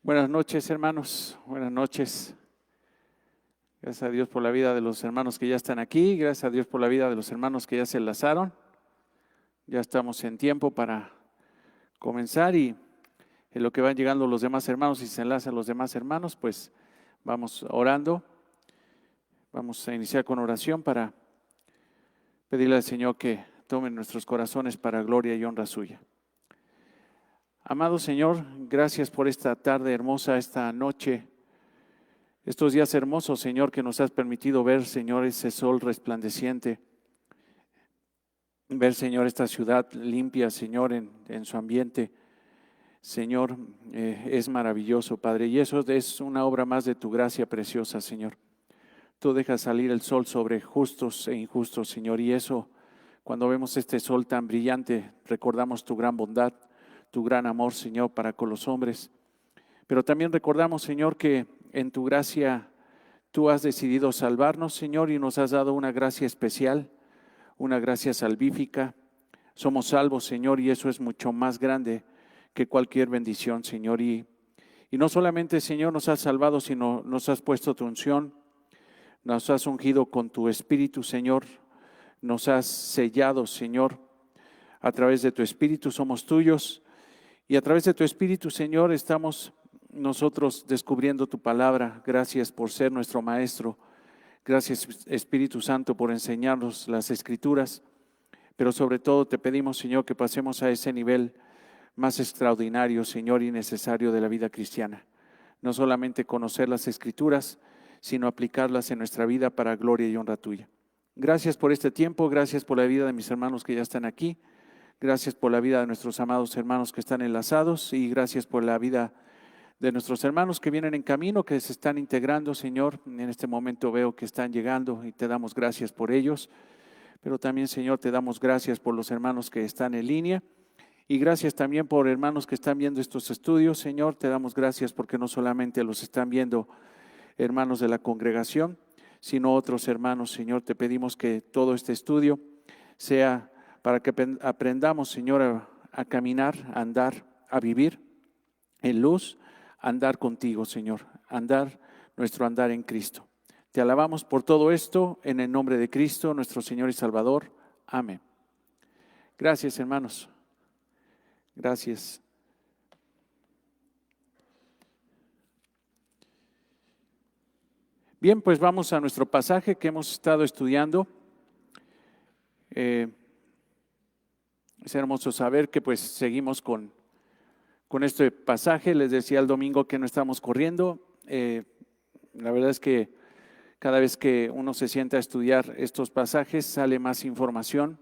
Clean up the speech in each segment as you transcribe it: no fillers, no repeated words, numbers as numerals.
Buenas noches, hermanos. Buenas noches. Gracias a Dios por la vida de los hermanos que ya están aquí. Gracias a Dios por la vida de los hermanos que ya se enlazaron. Ya estamos en tiempo para comenzar y en lo que van llegando los demás hermanos y se enlazan los demás hermanos, pues vamos orando. Vamos a iniciar con oración para pedirle al Señor que tome nuestros corazones para gloria y honra suya. Amado Señor, gracias por esta tarde hermosa, esta noche, estos días hermosos, Señor, que nos has permitido ver, Señor, ese sol resplandeciente, ver, Señor, esta ciudad limpia, Señor, en su ambiente. Señor, es maravilloso, Padre, y eso es una obra más de tu gracia preciosa, Señor. Tú dejas salir el sol sobre justos e injustos, Señor, y eso, cuando vemos este sol tan brillante, recordamos tu gran bondad, tu gran amor, Señor, para con los hombres. Pero también recordamos, Señor, que en tu gracia tú has decidido salvarnos, Señor, y nos has dado una gracia especial, una gracia salvífica. Somos salvos, Señor, y eso es mucho más grande que cualquier bendición, Señor. Y no solamente, Señor, nos has salvado, sino nos has puesto tu unción, nos has ungido con tu Espíritu, Señor, nos has sellado, Señor, a través de tu Espíritu somos tuyos. Y a través de tu Espíritu, Señor, estamos nosotros descubriendo tu palabra. Gracias por ser nuestro Maestro. Gracias, Espíritu Santo, por enseñarnos las Escrituras. Pero sobre todo te pedimos, Señor, que pasemos a ese nivel más extraordinario, Señor, y necesario de la vida cristiana. No solamente conocer las Escrituras, sino aplicarlas en nuestra vida para gloria y honra tuya. Gracias por este tiempo. Gracias por la vida de mis hermanos que ya están aquí. Gracias por la vida de nuestros amados hermanos que están enlazados y gracias por la vida de nuestros hermanos que vienen en camino, que se están integrando, Señor. En este momento veo que están llegando y te damos gracias por ellos. Pero también, Señor, te damos gracias por los hermanos que están en línea y gracias también por hermanos que están viendo estos estudios, Señor. Te damos gracias porque no solamente los están viendo hermanos de la congregación, sino otros hermanos, Señor. Te pedimos que todo este estudio sea para que aprendamos, Señor, a caminar, a andar, a vivir en luz, a andar contigo, Señor, nuestro andar en Cristo. Te alabamos por todo esto en el nombre de Cristo, nuestro Señor y Salvador. Amén. Gracias, hermanos. Gracias. Bien, pues vamos a nuestro pasaje que hemos estado estudiando. Es hermoso saber que pues seguimos con este pasaje. Les decía el domingo que no estamos corriendo. La verdad es que cada vez que uno se sienta a estudiar estos pasajes sale más información,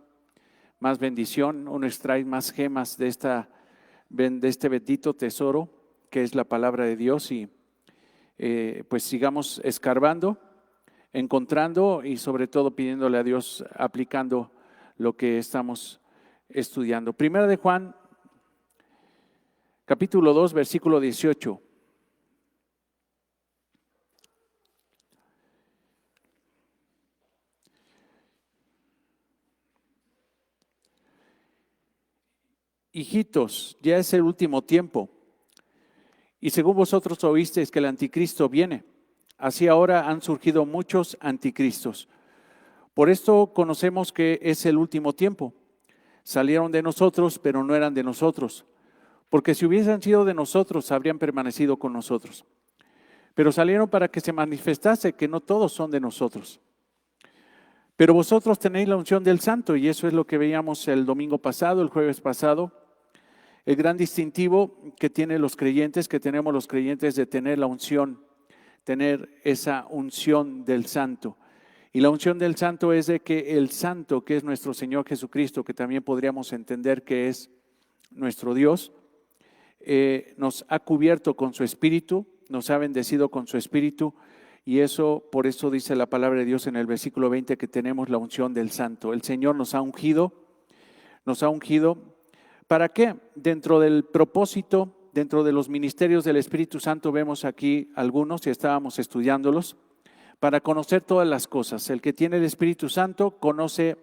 más bendición. Uno extrae más gemas de este bendito tesoro que es la palabra de Dios y pues sigamos escarbando, encontrando y sobre todo pidiéndole a Dios, aplicando lo que estamos estudiando. Primera de Juan, capítulo 2, versículo 18. Hijitos, ya es el último tiempo, y según vosotros oísteis que el anticristo viene, así ahora han surgido muchos anticristos. Por esto conocemos que es el último tiempo. Salieron de nosotros, pero no eran de nosotros, porque si hubiesen sido de nosotros, habrían permanecido con nosotros. Pero salieron para que se manifestase que no todos son de nosotros. Pero vosotros tenéis la unción del Santo, y eso es lo que veíamos el domingo pasado, el jueves pasado. El gran distintivo que tienen los creyentes, que tenemos los creyentes, de tener la unción, tener esa unción del Santo. Y la unción del Santo es de que el Santo, que es nuestro Señor Jesucristo, que también podríamos entender que es nuestro Dios, nos ha cubierto con su Espíritu, nos ha bendecido con su Espíritu, y por eso dice la palabra de Dios en el versículo 20 que tenemos la unción del Santo. El Señor nos ha ungido. ¿Para qué? Dentro del propósito, dentro de los ministerios del Espíritu Santo vemos aquí algunos y estábamos estudiándolos. Para conocer todas las cosas. El que tiene el Espíritu Santo conoce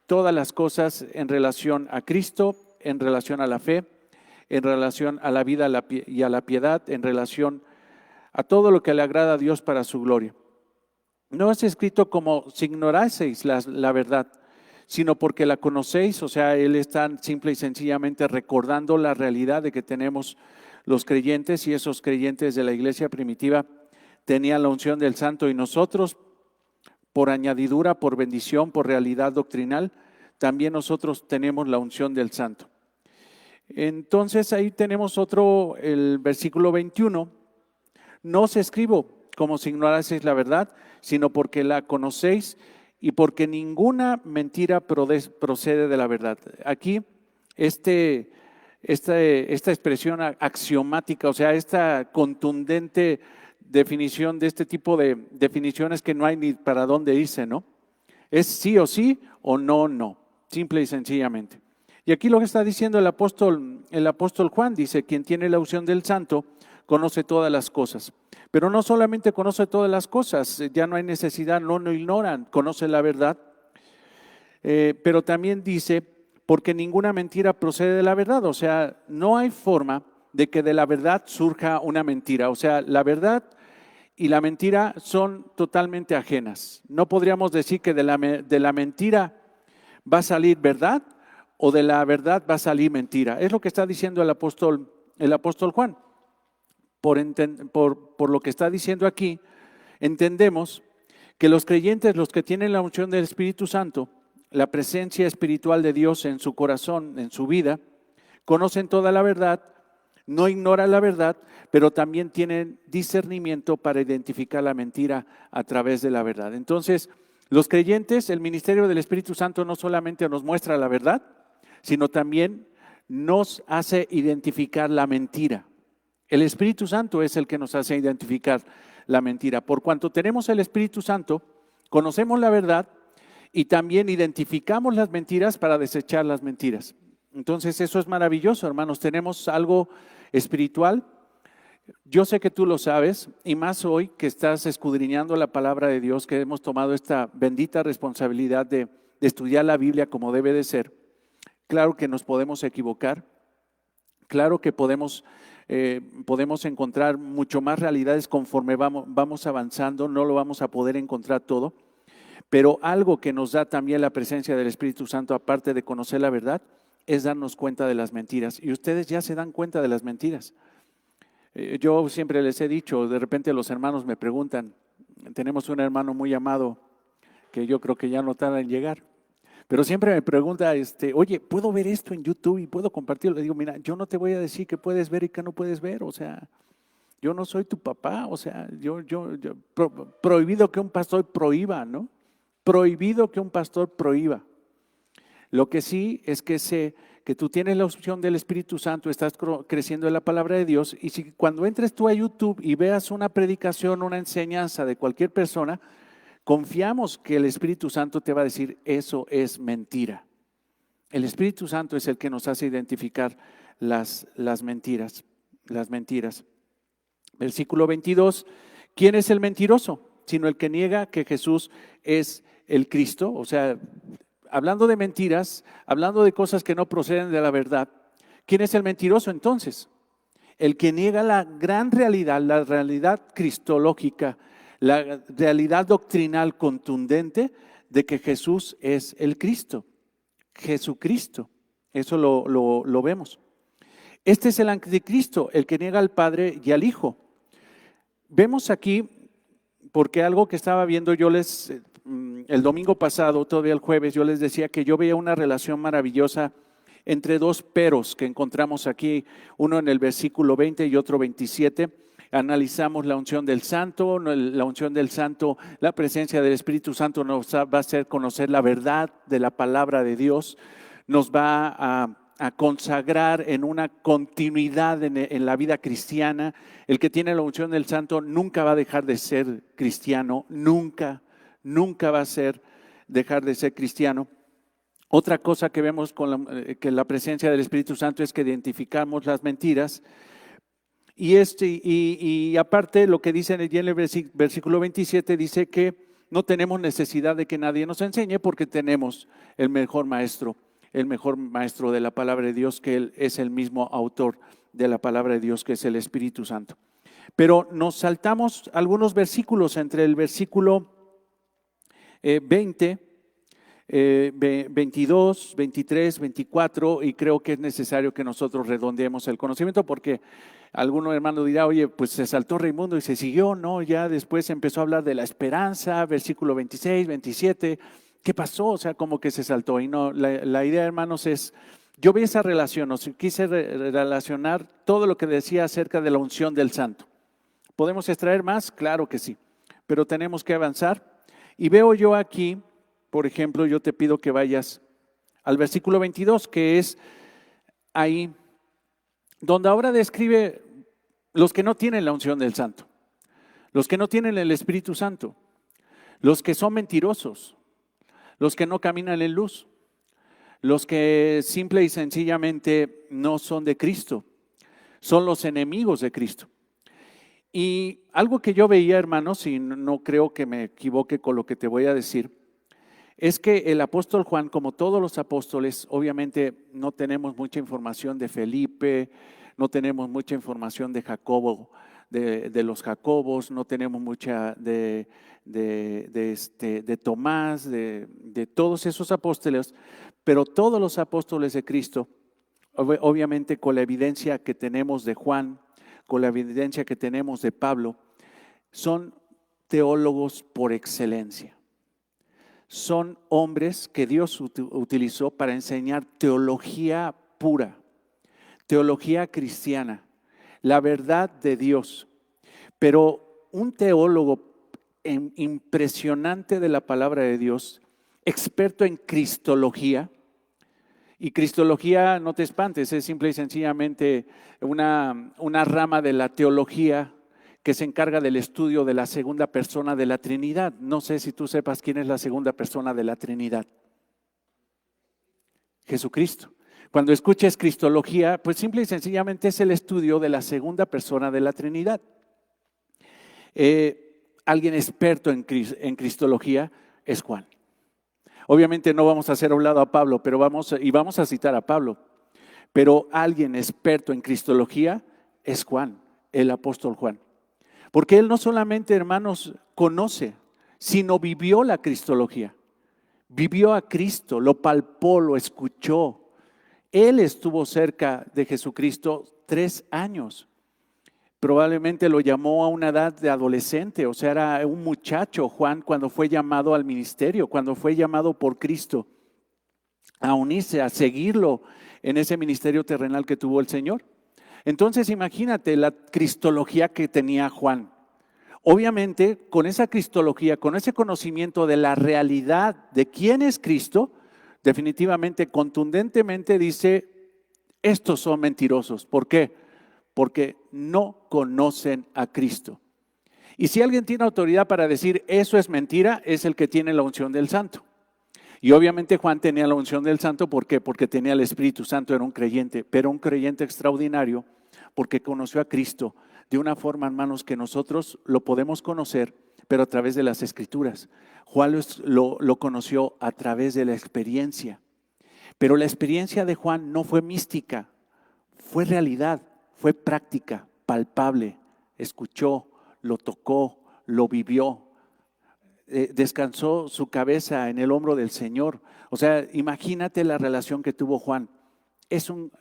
todas las cosas en relación a Cristo, en relación a la fe, en relación a la vida y a la piedad, en relación a todo lo que le agrada a Dios para su gloria. No es escrito como si ignoraseis la verdad, sino porque la conocéis. O sea, él está simple y sencillamente recordando la realidad de que tenemos los creyentes, y esos creyentes de la iglesia primitiva tenían la unción del Santo, y nosotros, por añadidura, por bendición, por realidad doctrinal, también nosotros tenemos la unción del Santo. Entonces ahí tenemos el versículo 21. No os escribo como si ignoraseis la verdad, sino porque la conocéis y porque ninguna mentira procede de la verdad. Aquí esta expresión axiomática, o sea, esta contundente definición de este tipo de definiciones que no hay ni para dónde irse, ¿no? Es sí o sí o no, no, simple y sencillamente. Y aquí lo que está diciendo el apóstol Juan, dice: quien tiene la unción del Santo conoce todas las cosas. Pero no solamente conoce todas las cosas, ya no hay necesidad, no ignoran, conoce la verdad. Pero también dice, porque ninguna mentira procede de la verdad. O sea, no hay forma de que de la verdad surja una mentira. O sea, la verdad y la mentira son totalmente ajenas. No podríamos decir que de la mentira va a salir verdad, o de la verdad va a salir mentira. Es lo que está diciendo el apóstol Juan. Por lo que está diciendo aquí, entendemos que los creyentes, los que tienen la unción del Espíritu Santo, la presencia espiritual de Dios en su corazón, en su vida, conocen toda la verdad, no ignoran la verdad, pero también tienen discernimiento para identificar la mentira a través de la verdad. Entonces, los creyentes, el ministerio del Espíritu Santo no solamente nos muestra la verdad, sino también nos hace identificar la mentira. El Espíritu Santo es el que nos hace identificar la mentira. Por cuanto tenemos el Espíritu Santo, conocemos la verdad y también identificamos las mentiras para desechar las mentiras. Entonces eso es maravilloso, hermanos. Tenemos algo espiritual. Yo sé que tú lo sabes, y más hoy que estás escudriñando la palabra de Dios, que hemos tomado esta bendita responsabilidad de estudiar la Biblia como debe de ser. Claro que nos podemos equivocar, claro que podemos encontrar mucho más realidades conforme vamos avanzando, no lo vamos a poder encontrar todo, pero algo que nos da también la presencia del Espíritu Santo, aparte de conocer la verdad, es darnos cuenta de las mentiras. Y ustedes ya se dan cuenta de las mentiras. Yo siempre les he dicho, de repente los hermanos me preguntan, tenemos un hermano muy amado que yo creo que ya no tarda en llegar, pero siempre me pregunta, oye, ¿puedo ver esto en YouTube y puedo compartirlo? Le digo, mira, yo no te voy a decir qué puedes ver y qué no puedes ver. O sea, yo no soy tu papá. O sea, prohibido que un pastor prohíba, ¿no? Prohibido que un pastor prohíba. Lo que sí es que sé que tú tienes la unción del Espíritu Santo, estás creciendo en la palabra de Dios, y si cuando entres tú a YouTube y veas una predicación, una enseñanza de cualquier persona, confiamos que el Espíritu Santo te va a decir, eso es mentira. El Espíritu Santo es el que nos hace identificar las mentiras. Versículo 22, ¿quién es el mentiroso? Sino el que niega que Jesús es el Cristo. O sea, hablando de mentiras, hablando de cosas que no proceden de la verdad, ¿quién es el mentiroso entonces? El que niega la gran realidad, la realidad cristológica, la realidad doctrinal contundente de que Jesús es el Cristo, Jesucristo. Eso lo vemos. Este es el anticristo, el que niega al Padre y al Hijo. Vemos aquí, porque algo que estaba viendo yo el domingo pasado, todavía el jueves, yo les decía que yo veía una relación maravillosa entre dos peros que encontramos aquí, uno en el versículo 20 y otro 27. Analizamos la unción del Santo, la unción del Santo, la presencia del Espíritu Santo nos va a hacer conocer la verdad de la palabra de Dios, nos va a consagrar en una continuidad en la vida cristiana. El que tiene la unción del Santo nunca va a dejar de ser cristiano, nunca va a dejar de ser cristiano. Otra cosa que vemos que la presencia del Espíritu Santo es que identificamos las mentiras. Y aparte lo que dice en el versículo 27 dice que no tenemos necesidad de que nadie nos enseñe porque tenemos el mejor maestro, el mejor maestro de la palabra de Dios, que Él es el mismo autor de la palabra de Dios, que es el Espíritu Santo. Pero nos saltamos algunos versículos entre el versículo 20, 22, 23, 24, y creo que es necesario que nosotros redondeemos el conocimiento, porque alguno hermano dirá, oye, pues se saltó Raimundo y se siguió, ¿no? Ya después empezó a hablar de la esperanza, versículo 26, 27, ¿qué pasó? O sea, como que se saltó. Y no, la idea, hermanos, es, yo vi esa relación, o sea, quise relacionar todo lo que decía acerca de la unción del santo. ¿Podemos extraer más? Claro que sí, pero tenemos que avanzar. Y veo yo aquí, por ejemplo, yo te pido que vayas al versículo 22, que es ahí donde ahora describe los que no tienen la unción del santo, los que no tienen el Espíritu Santo, los que son mentirosos, los que no caminan en luz, los que simple y sencillamente no son de Cristo, son los enemigos de Cristo. Y algo que yo veía, hermanos, y no creo que me equivoque con lo que te voy a decir, es que el apóstol Juan, como todos los apóstoles, obviamente no tenemos mucha información de Felipe, no tenemos mucha información de Jacobo, de los Jacobos, no tenemos mucha de Tomás, de todos esos apóstoles, pero todos los apóstoles de Cristo, obviamente con la evidencia que tenemos de Juan, con la evidencia que tenemos de Pablo, son teólogos por excelencia. Son hombres que Dios utilizó para enseñar teología pura, teología cristiana, la verdad de Dios. Pero un teólogo impresionante de la palabra de Dios, experto en cristología, y cristología, no te espantes, es simple y sencillamente una rama de la teología que se encarga del estudio de la segunda persona de la Trinidad. No sé si tú sepas quién es la segunda persona de la Trinidad. Jesucristo. Cuando escuches cristología, pues simple y sencillamente es el estudio de la segunda persona de la Trinidad. Alguien experto en cristología es Juan. Obviamente no vamos a hacer a un lado a Pablo, pero vamos a citar a Pablo. Pero alguien experto en cristología es Juan, el apóstol Juan. Porque él no solamente, hermanos, conoce, sino vivió la cristología. Vivió a Cristo, lo palpó, lo escuchó. Él estuvo cerca de Jesucristo 3 años. Probablemente lo llamó a una edad de adolescente, o sea, era un muchacho Juan cuando fue llamado al ministerio, cuando fue llamado por Cristo a unirse, a seguirlo en ese ministerio terrenal que tuvo el Señor. Entonces imagínate la cristología que tenía Juan. Obviamente con esa cristología, con ese conocimiento de la realidad de quién es Cristo, definitivamente, contundentemente dice, estos son mentirosos. ¿Por qué? Porque no conocen a Cristo. Y si alguien tiene autoridad para decir eso es mentira, es el que tiene la unción del Santo. Y obviamente Juan tenía la unción del Santo, ¿por qué? Porque tenía el Espíritu Santo, era un creyente, pero un creyente extraordinario, porque conoció a Cristo de una forma, hermanos, que nosotros lo podemos conocer, pero a través de las Escrituras. Juan lo conoció a través de la experiencia. Pero la experiencia de Juan no fue mística, fue realidad. Fue práctica, palpable, escuchó, lo tocó, lo vivió, descansó su cabeza en el hombro del Señor. O sea, imagínate la relación que tuvo Juan. Es un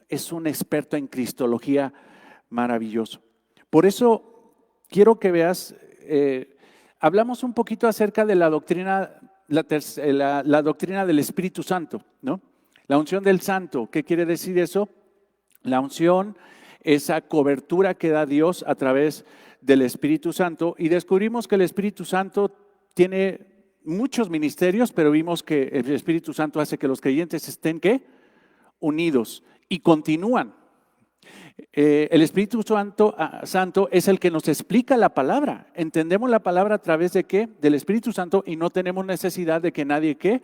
experto en cristología maravilloso. Por eso quiero que veas, hablamos un poquito acerca de la doctrina, la doctrina del Espíritu Santo, ¿no? La unción del Santo, ¿qué quiere decir eso? La unción, esa cobertura que da Dios a través del Espíritu Santo, y descubrimos que el Espíritu Santo tiene muchos ministerios, pero vimos que el Espíritu Santo hace que los creyentes estén ¿qué? Unidos y continúan. El Espíritu Santo es el que nos explica la palabra. Entendemos la palabra a través de ¿qué? Del Espíritu Santo, y no tenemos necesidad de que nadie ¿qué?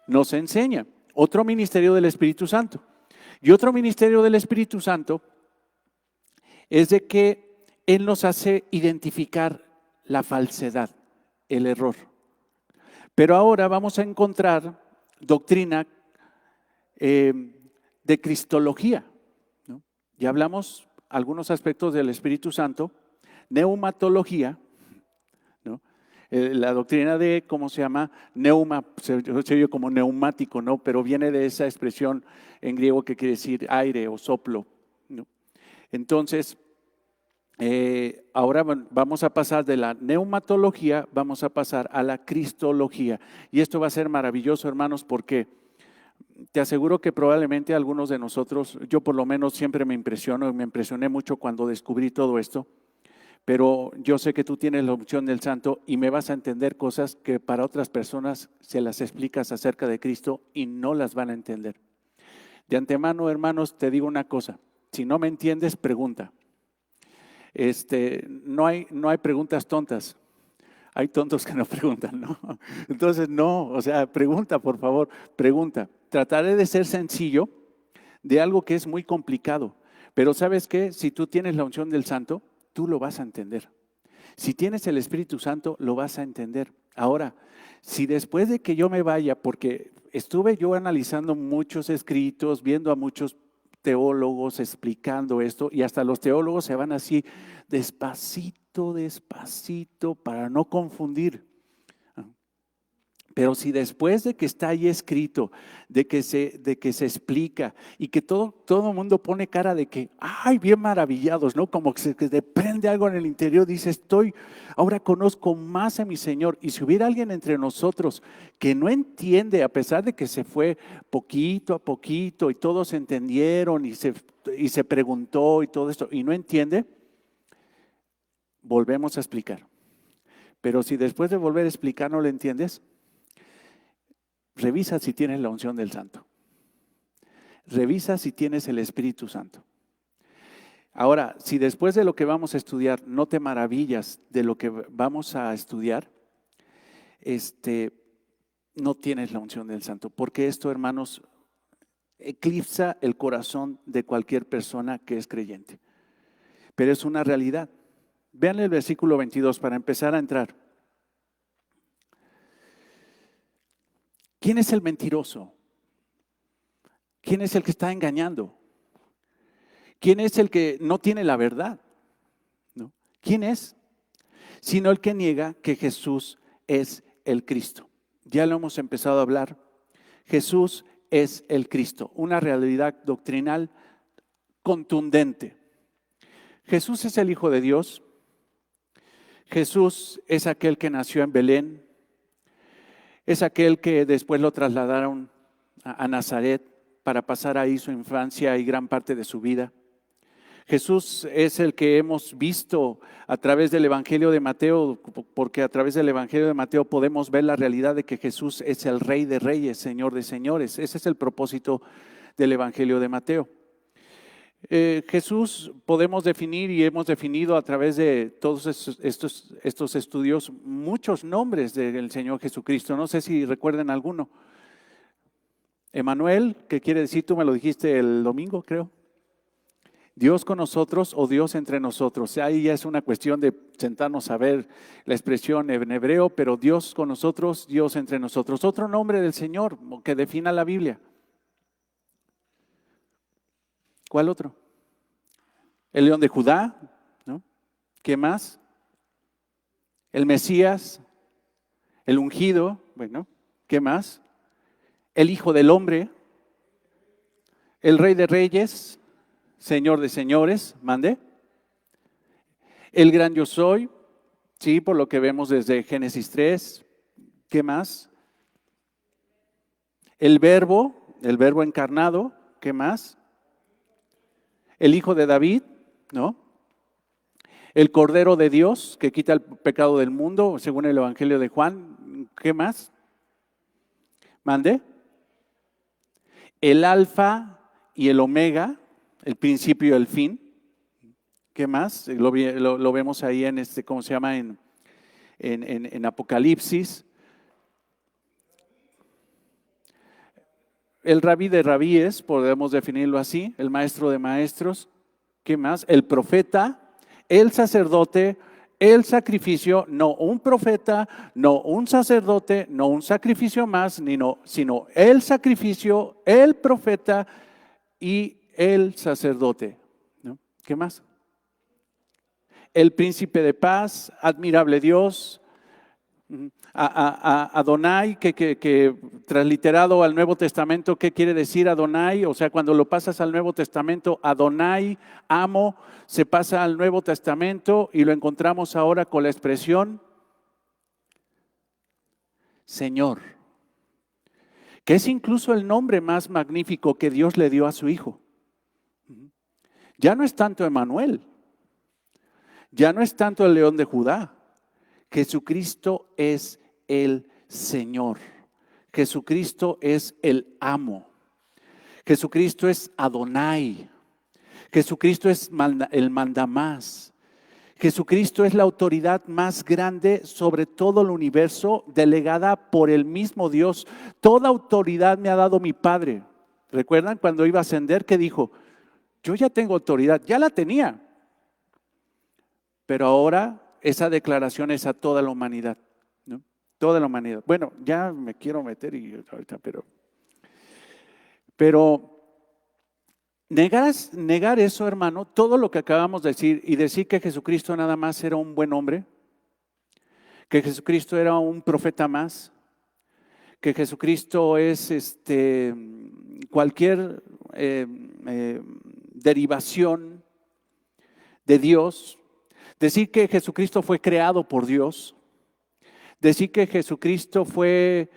Nos enseñe. Otro ministerio del Espíritu Santo. Y otro ministerio del Espíritu Santo es de que Él nos hace identificar la falsedad, el error. Pero ahora vamos a encontrar doctrina de cristología, ¿no? Ya hablamos algunos aspectos del Espíritu Santo, neumatología, ¿no? La doctrina de, ¿cómo se llama? Neuma, se oye como neumático, ¿no? Pero viene de esa expresión en griego que quiere decir aire o soplo, ¿no? Entonces, ahora vamos a pasar de la neumatología, vamos a pasar a la cristología. Y esto va a ser maravilloso, hermanos, porque te aseguro que probablemente algunos de nosotros, yo por lo menos siempre me impresiono, y me impresioné mucho cuando descubrí todo esto, pero yo sé que tú tienes la unción del Santo y me vas a entender cosas que para otras personas se las explicas acerca de Cristo y no las van a entender. De antemano, hermanos, te digo una cosa, si no me entiendes, pregunta. No hay preguntas tontas. Hay tontos que no preguntan, ¿no? Entonces, no, o sea, pregunta, por favor, pregunta. Trataré de ser sencillo de algo que es muy complicado, pero ¿sabes qué? Si tú tienes la unción del Santo, tú lo vas a entender. Si tienes el Espíritu Santo, lo vas a entender. Ahora, si después de que yo me vaya, porque estuve yo analizando muchos escritos, viendo a muchos teólogos explicando esto, y hasta los teólogos se van así despacito, despacito, para no confundir. Pero si después de que está ahí escrito, de que se explica y que todo el mundo pone cara de que, ay, bien maravillados, ¿no? Como que se te prende algo en el interior, dice, ahora conozco más a mi Señor. Y si hubiera alguien entre nosotros que no entiende, a pesar de que se fue poquito a poquito y todos entendieron y se preguntó y todo esto, y no entiende, volvemos a explicar. Pero si después de volver a explicar no lo entiendes, revisa si tienes la unción del Santo. Revisa si tienes el Espíritu Santo. Ahora, si después de lo que vamos a estudiar no te maravillas de lo que vamos a estudiar, no tienes la unción del Santo. Porque esto, hermanos, eclipsa el corazón de cualquier persona que es creyente. Pero es una realidad. Vean el versículo 22 para empezar a entrar. ¿Quién es el mentiroso? ¿Quién es el que está engañando? ¿Quién es el que no tiene la verdad? ¿No? ¿Quién es? Sino el que niega que Jesús es el Cristo. Ya lo hemos empezado a hablar. Jesús es el Cristo, una realidad doctrinal contundente. Jesús es el Hijo de Dios. Jesús es aquel que nació en Belén. Es aquel que después lo trasladaron a Nazaret para pasar ahí su infancia y gran parte de su vida. Jesús es el que hemos visto a través del Evangelio de Mateo, porque a través del Evangelio de Mateo podemos ver la realidad de que Jesús es el Rey de Reyes, Señor de Señores. Ese es el propósito del Evangelio de Mateo. Jesús podemos definir y hemos definido a través de todos estos estudios muchos nombres del Señor Jesucristo. No sé si recuerden alguno. Emanuel, que quiere decir, tú me lo dijiste el domingo, creo. Dios con nosotros o Dios entre nosotros. Ahí ya es una cuestión de sentarnos a ver la expresión en hebreo, pero Dios con nosotros, Dios entre nosotros. Otro nombre del Señor que defina la Biblia. ¿Cuál otro? El León de Judá, ¿no? ¿Qué más? El Mesías, el ungido, bueno, ¿qué más? El Hijo del Hombre, el Rey de Reyes, Señor de Señores, mande. El gran yo soy, sí, por lo que vemos desde Génesis 3, ¿qué más? El verbo encarnado, ¿qué más? El Hijo de David, ¿no? El Cordero de Dios que quita el pecado del mundo, según el Evangelio de Juan. ¿Qué más? Mande. El Alfa y el Omega, el principio y el fin. ¿Qué más? Lo vemos ahí en ¿cómo se llama? En Apocalipsis. El Rabí de Rabíes, podemos definirlo así, el maestro de maestros. ¿Qué más? El profeta, el sacerdote, el sacrificio, no un profeta, no un sacerdote, no un sacrificio más, sino el sacrificio, el profeta y el sacerdote, ¿no? ¿Qué más? El príncipe de paz, admirable Dios, Adonai, que transliterado al Nuevo Testamento, ¿qué quiere decir Adonai? O sea, cuando lo pasas al Nuevo Testamento, Adonai, amo, se pasa al Nuevo Testamento y lo encontramos ahora con la expresión Señor, que es incluso el nombre más magnífico que Dios le dio a su Hijo. Ya no es tanto Emmanuel, ya no es tanto el León de Judá. Jesucristo es el Señor. Jesucristo es el amo. Jesucristo es Adonai. Jesucristo es el mandamás. Jesucristo es la autoridad más grande sobre todo el universo, delegada por el mismo Dios. Toda autoridad me ha dado mi Padre. ¿Recuerdan cuando iba a ascender que dijo? Yo ya tengo autoridad, ya la tenía. Pero ahora esa declaración es a toda la humanidad, ¿no? Toda la humanidad. Bueno, ya me quiero meter ahorita, pero negar eso, hermano, todo lo que acabamos de decir y decir que Jesucristo nada más era un buen hombre, que Jesucristo era un profeta más, que Jesucristo es cualquier derivación de Dios. Decir que Jesucristo fue creado por Dios, decir que Jesucristo fue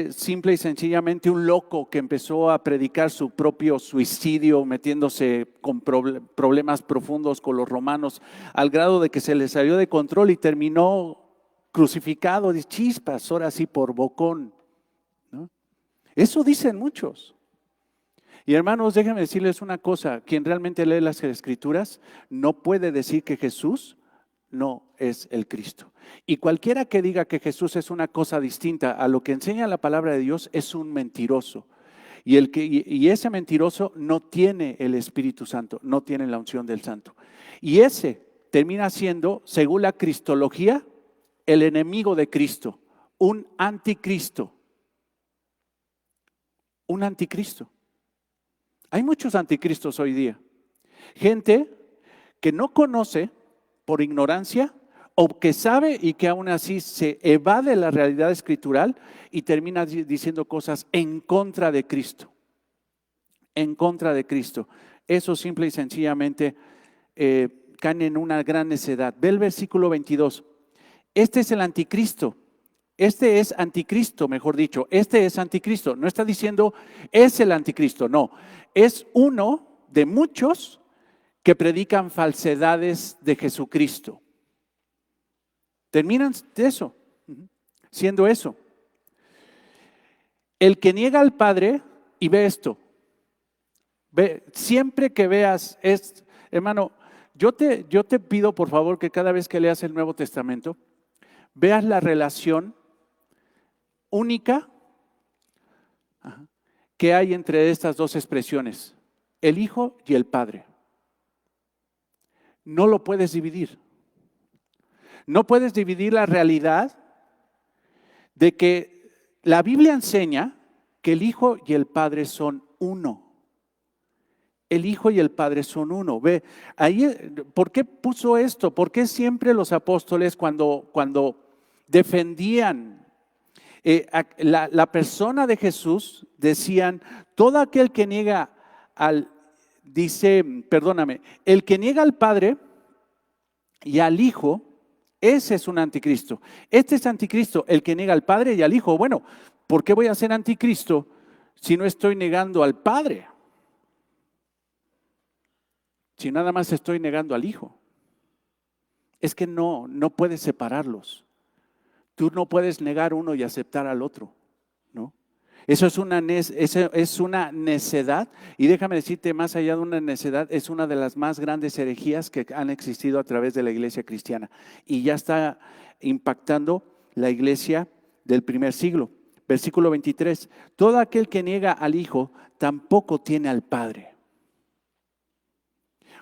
simple y sencillamente un loco que empezó a predicar su propio suicidio, metiéndose con problemas profundos con los romanos, al grado de que se le salió de control y terminó crucificado de chispas, ahora sí por bocón, ¿no? Eso dicen muchos. Y hermanos, déjenme decirles una cosa, quien realmente lee las Escrituras no puede decir que Jesús no es el Cristo. Y cualquiera que diga que Jesús es una cosa distinta a lo que enseña la palabra de Dios es un mentiroso. Y ese mentiroso no tiene el Espíritu Santo, no tiene la unción del Santo. Y ese termina siendo, según la cristología, el enemigo de Cristo, un anticristo. Un anticristo. Hay muchos anticristos hoy día. Gente que no conoce por ignorancia o que sabe y que aún así se evade la realidad escritural y termina diciendo cosas en contra de Cristo. En contra de Cristo. Eso simple y sencillamente caen en una gran necedad. Ve el versículo 22. Este es el anticristo. Este es anticristo, mejor dicho. Este es anticristo. No está diciendo es el anticristo, no. Es uno de muchos que predican falsedades de Jesucristo. Terminan de eso, siendo eso. El que niega al Padre, y ve esto, ve, siempre que veas, hermano, yo te pido por favor que cada vez que leas el Nuevo Testamento, veas la relación única que hay entre estas dos expresiones, el Hijo y el Padre. No lo puedes dividir. No puedes dividir la realidad de que la Biblia enseña que el Hijo y el Padre son uno. El Hijo y el Padre son uno. Ve, ahí, ¿por qué puso esto? ¿Por qué siempre los apóstoles cuando defendían la persona de Jesús, decían, todo aquel que niega el que niega al Padre y al Hijo, ese es un anticristo. Este es anticristo, el que niega al Padre y al Hijo. Bueno, ¿por qué voy a ser anticristo si no estoy negando al Padre? Si nada más estoy negando al Hijo. Es que no puedes separarlos. Tú no puedes negar uno y aceptar al otro, ¿no? Eso es una necedad, y déjame decirte, más allá de una necedad, es una de las más grandes herejías que han existido a través de la iglesia cristiana, y ya está impactando la iglesia del primer siglo. Versículo 23, todo aquel que niega al Hijo tampoco tiene al Padre.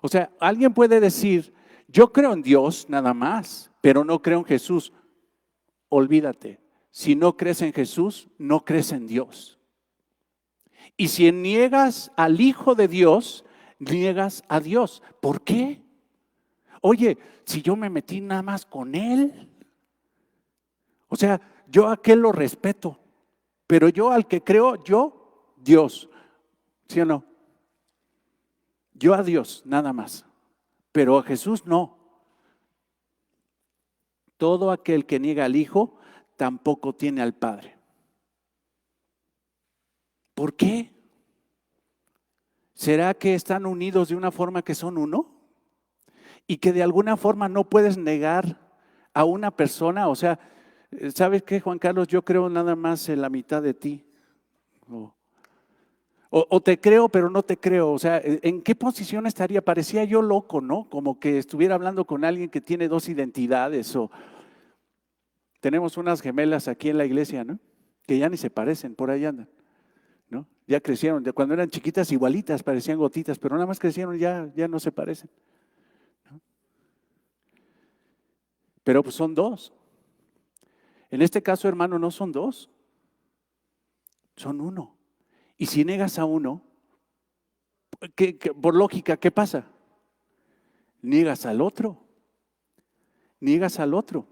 O sea, alguien puede decir, Yo creo en Dios nada más, pero no creo en Jesús. Olvídate, si no crees en Jesús, no crees en Dios. Y si niegas al Hijo de Dios, niegas a Dios. ¿Por qué? Oye, si yo me metí nada más con Él, o sea, yo a aquel lo respeto, pero yo al que creo, yo, Dios, ¿sí o no? Yo a Dios, nada más, pero a Jesús no. Todo aquel que niega al Hijo, tampoco tiene al Padre. ¿Por qué? ¿Será que están unidos de una forma que son uno? Y que de alguna forma no puedes negar a una persona. O sea, ¿sabes qué, Juan Carlos? Yo creo nada más en la mitad de ti. O te creo, pero no te creo. O sea, ¿en qué posición estaría? Parecía yo loco, ¿no? Como que estuviera hablando con alguien que tiene dos identidades. O tenemos unas gemelas aquí en la iglesia, ¿no? Que ya ni se parecen, por ahí andan, ¿no? Ya crecieron, de cuando eran chiquitas igualitas, parecían gotitas, pero nada más crecieron, ya no se parecen, ¿no? Pero pues son dos. En este caso, hermano, no son dos, son uno. Y si negas a uno, por lógica, ¿qué pasa? Niegas al otro. Niegas al otro.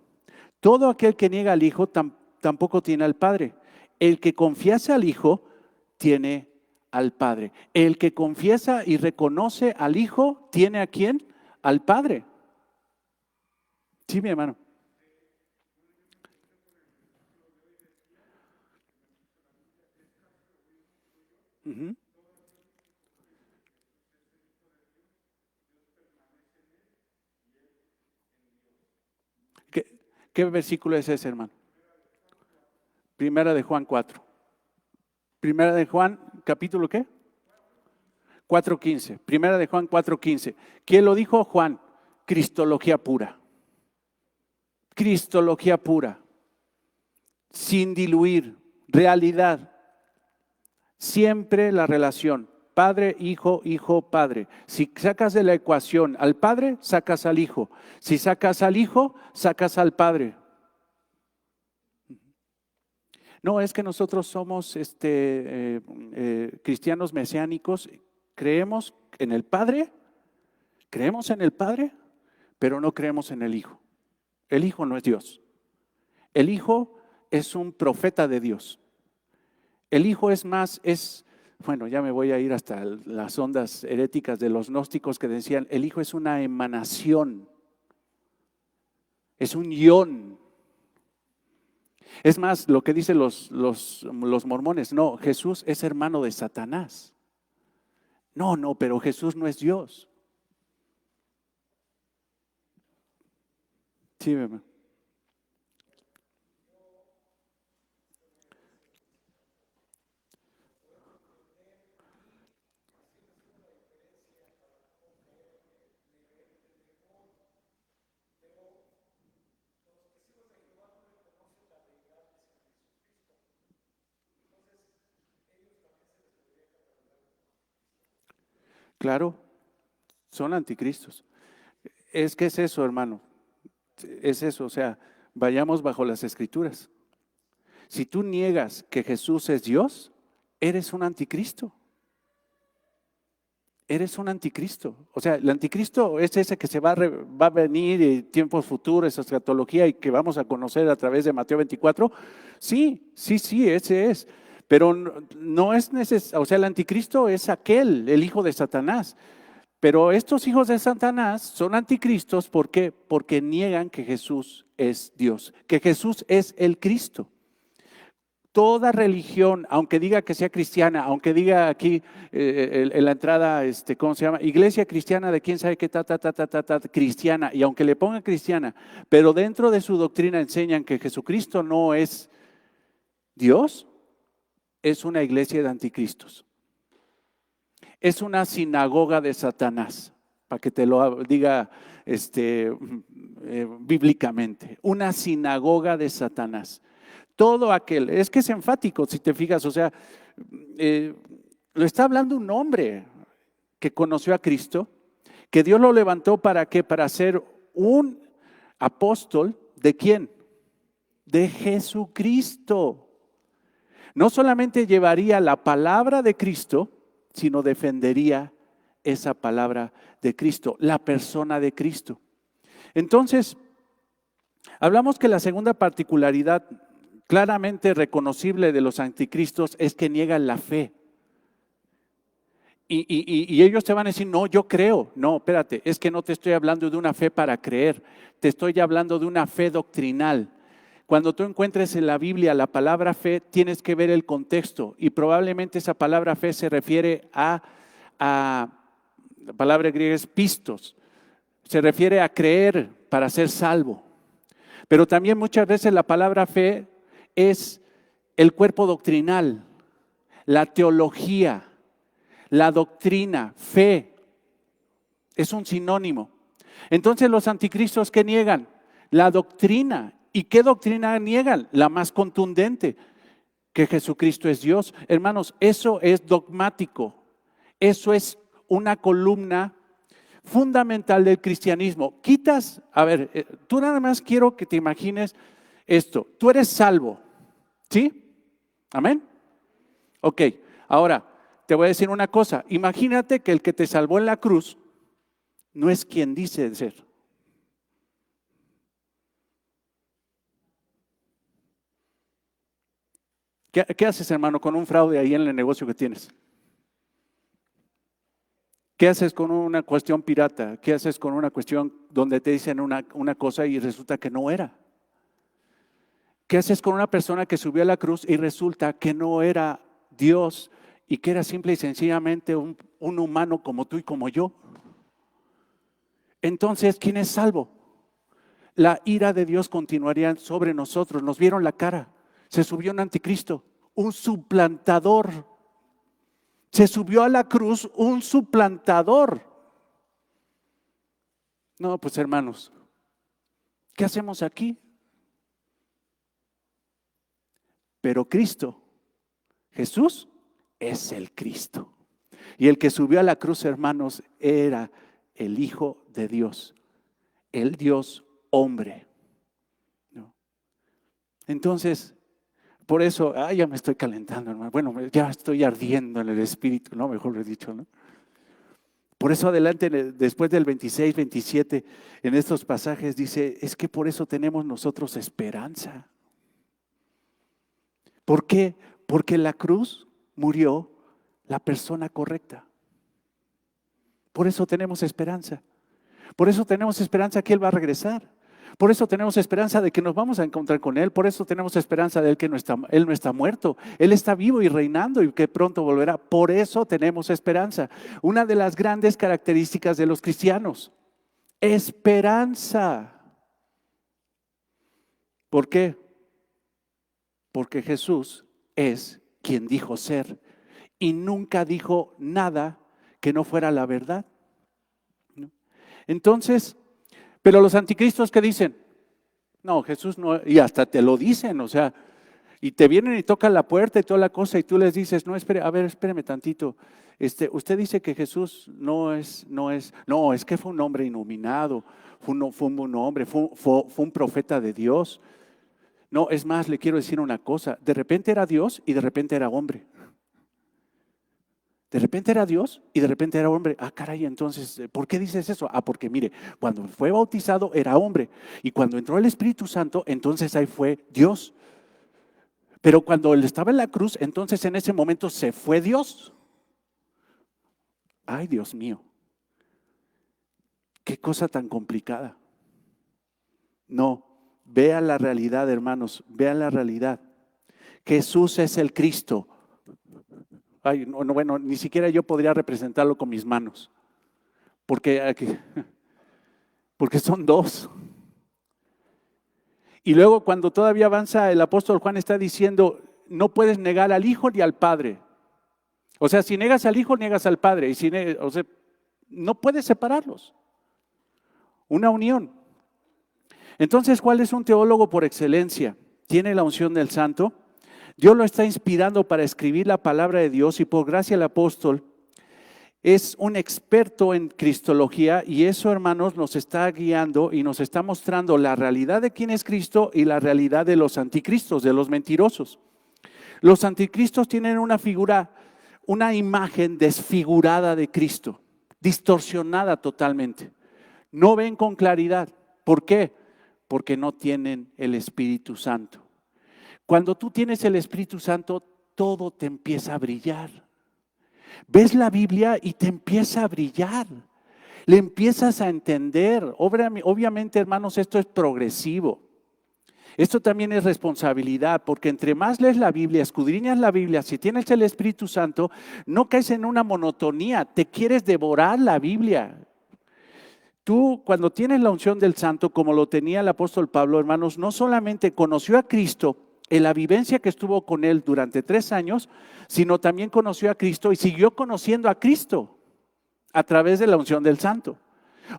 Todo aquel que niega al Hijo tampoco tiene al Padre. El que confiesa al Hijo tiene al Padre. El que confiesa y reconoce al Hijo tiene ¿a quién? Al Padre. Sí, mi hermano. Uh-huh. ¿Qué versículo es ese, hermano? Primera de Juan 4. Primera de Juan, capítulo ¿qué? 4:15. Primera de Juan 4:15. ¿Quién lo dijo? Juan. Cristología pura. Cristología pura. Sin diluir. Realidad. Siempre la relación. Padre, hijo, hijo, padre. Si sacas de la ecuación al padre, sacas al hijo. Si sacas al hijo, sacas al padre. No, es que nosotros somos cristianos mesiánicos, creemos creemos en el Padre, pero no creemos en el Hijo. El Hijo no es Dios. El Hijo es un profeta de Dios. El Hijo bueno, ya me voy a ir hasta las ondas heréticas de los gnósticos que decían, el Hijo es una emanación, es un ión. Es más, lo que dicen los mormones, no, Jesús es hermano de Satanás. No, pero Jesús no es Dios. Sí, hermano. Claro, son anticristos. Es que es eso, hermano. Es eso, o sea, vayamos bajo las escrituras. Si tú niegas que Jesús es Dios, eres un anticristo. Eres un anticristo. O sea, el anticristo es ese que va a venir en tiempos futuros, esa escatología y que vamos a conocer a través de Mateo 24. Sí, ese es. Pero no es necesario, o sea, el anticristo es aquel, el hijo de Satanás. Pero estos hijos de Satanás son anticristos, ¿por qué? Porque niegan que Jesús es Dios, que Jesús es el Cristo. Toda religión, aunque diga que sea cristiana, aunque diga aquí en la entrada, ¿cómo se llama? Iglesia cristiana de quién sabe qué, cristiana, y aunque le pongan cristiana, pero dentro de su doctrina enseñan que Jesucristo no es Dios, es una iglesia de anticristos. Es una sinagoga de Satanás, para que te lo diga bíblicamente, una sinagoga de Satanás. Todo aquel, es que es enfático si te fijas, o sea, lo está hablando un hombre que conoció a Cristo, que Dios lo levantó ¿para qué? Para ser un apóstol ¿de quién? De Jesucristo. No solamente llevaría la palabra de Cristo, sino defendería esa palabra de Cristo, la persona de Cristo. Entonces, hablamos que la segunda particularidad claramente reconocible de los anticristos es que niegan la fe. Y ellos te van a decir, no, yo creo. No, espérate, es que no te estoy hablando de una fe para creer, te estoy hablando de una fe doctrinal. Cuando tú encuentres en la Biblia la palabra fe, tienes que ver el contexto y probablemente esa palabra fe se refiere a la palabra griega es pistos, se refiere a creer para ser salvo. Pero también muchas veces la palabra fe es el cuerpo doctrinal, la teología, la doctrina, fe, es un sinónimo. Entonces los anticristos, ¿qué niegan? La doctrina. ¿Y qué doctrina niegan? La más contundente, que Jesucristo es Dios. Hermanos, eso es dogmático, eso es una columna fundamental del cristianismo. Quitas, a ver, tú nada más quiero que te imagines esto, tú eres salvo, ¿sí? Amén. Ok, ahora te voy a decir una cosa, imagínate que el que te salvó en la cruz no es quien dice ser. ¿Qué haces, hermano, con un fraude ahí en el negocio que tienes? ¿Qué haces con una cuestión pirata? ¿Qué haces con una cuestión donde te dicen una cosa y resulta que no era? ¿Qué haces con una persona que subió a la cruz y resulta que no era Dios y que era simple y sencillamente un humano como tú y como yo? Entonces, ¿quién es salvo? La ira de Dios continuaría sobre nosotros. Nos vieron la cara. Se subió un anticristo, un suplantador. Se subió a la cruz un suplantador. No, pues hermanos, ¿qué hacemos aquí? Pero Cristo, Jesús, es el Cristo. Y el que subió a la cruz, hermanos, era el Hijo de Dios, el Dios hombre. ¿No? Entonces, por eso, ya me estoy calentando, hermano. Bueno, ya estoy ardiendo en el espíritu, ¿no? Mejor lo he dicho, ¿no? Por eso adelante, después del 26, 27, en estos pasajes dice, es que por eso tenemos nosotros esperanza. ¿Por qué? Porque en la cruz murió la persona correcta. Por eso tenemos esperanza. Por eso tenemos esperanza que Él va a regresar. Por eso tenemos esperanza de que nos vamos a encontrar con Él. Por eso tenemos esperanza de que Él no está muerto. Él está vivo y reinando y que pronto volverá. Por eso tenemos esperanza. Una de las grandes características de los cristianos. Esperanza. ¿Por qué? Porque Jesús es quien dijo ser y nunca dijo nada que no fuera la verdad. Entonces, pero los anticristos, ¿qué dicen? No, Jesús no, y hasta te lo dicen, o sea, y te vienen y tocan la puerta y toda la cosa y tú les dices, no, espere, a ver, espéreme tantito, usted dice que Jesús no, es que fue un hombre iluminado, fue un hombre, fue un profeta de Dios. No, es más, le quiero decir una cosa, de repente era Dios y de repente era hombre. De repente era Dios y de repente era hombre. Ah, caray, entonces, ¿por qué dices eso? Ah, porque mire, cuando fue bautizado era hombre y cuando entró el Espíritu Santo, entonces ahí fue Dios. Pero cuando él estaba en la cruz, entonces en ese momento se fue Dios. Ay, Dios mío, qué cosa tan complicada. No, vean la realidad, hermanos, vean la realidad. Jesús es el Cristo. Ay, no, bueno, ni siquiera yo podría representarlo con mis manos, porque son dos. Y luego cuando todavía avanza el apóstol Juan está diciendo, no puedes negar al Hijo ni al Padre. O sea, si negas al Hijo, niegas al Padre. Y o sea, no puedes separarlos. Una unión. Entonces, ¿cuál es un teólogo por excelencia? Tiene la unción del Santo. Dios lo está inspirando para escribir la palabra de Dios y por gracia el apóstol es un experto en cristología y eso, hermanos, nos está guiando y nos está mostrando la realidad de quién es Cristo y la realidad de los anticristos, de los mentirosos. Los anticristos tienen una figura, una imagen desfigurada de Cristo, distorsionada totalmente. No ven con claridad. ¿Por qué? Porque no tienen el Espíritu Santo. Cuando tú tienes el Espíritu Santo, todo te empieza a brillar. Ves la Biblia y te empieza a brillar. Le empiezas a entender. Obviamente, hermanos, esto es progresivo. Esto también es responsabilidad, porque entre más lees la Biblia, escudriñas la Biblia, si tienes el Espíritu Santo, no caes en una monotonía, te quieres devorar la Biblia. Tú, cuando tienes la unción del Santo, como lo tenía el apóstol Pablo, hermanos, no solamente conoció a Cristo en la vivencia que estuvo con él durante 3 años, sino también conoció a Cristo y siguió conociendo a Cristo a través de la unción del Santo.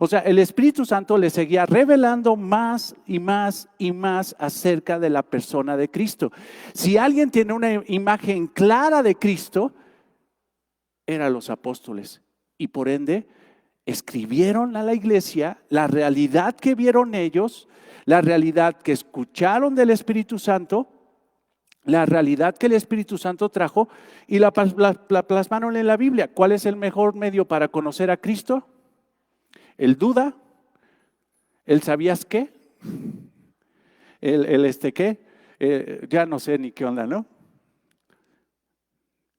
O sea, el Espíritu Santo le seguía revelando más y más y más acerca de la persona de Cristo. Si alguien tiene una imagen clara de Cristo, eran los apóstoles. Y por ende, escribieron a la iglesia la realidad que vieron ellos, la realidad que escucharon del Espíritu Santo, la realidad que el Espíritu Santo trajo y la plasmaron en la Biblia. ¿Cuál es el mejor medio para conocer a Cristo? El duda, el sabías qué, el qué, ya no sé ni qué onda, ¿no?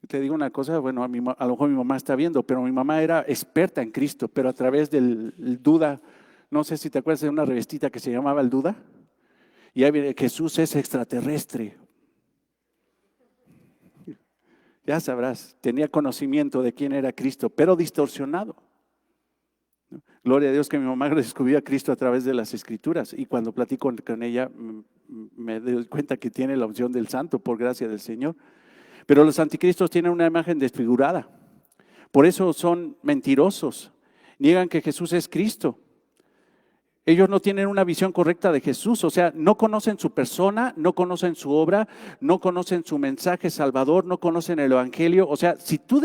Te digo una cosa, bueno, a lo mejor mi mamá está viendo, pero mi mamá era experta en Cristo, pero a través del duda, no sé si te acuerdas de una revistita que se llamaba El Duda, y ahí viene, Jesús es extraterrestre. Ya sabrás, tenía conocimiento de quién era Cristo, pero distorsionado. Gloria a Dios que mi mamá descubrió a Cristo a través de las Escrituras, y cuando platico con ella me doy cuenta que tiene la unción del Santo por gracia del Señor. Pero los anticristos tienen una imagen desfigurada, por eso son mentirosos, niegan que Jesús es Cristo. Ellos no tienen una visión correcta de Jesús, o sea, no conocen su persona, no conocen su obra, no conocen su mensaje salvador, no conocen el evangelio. O sea, si tú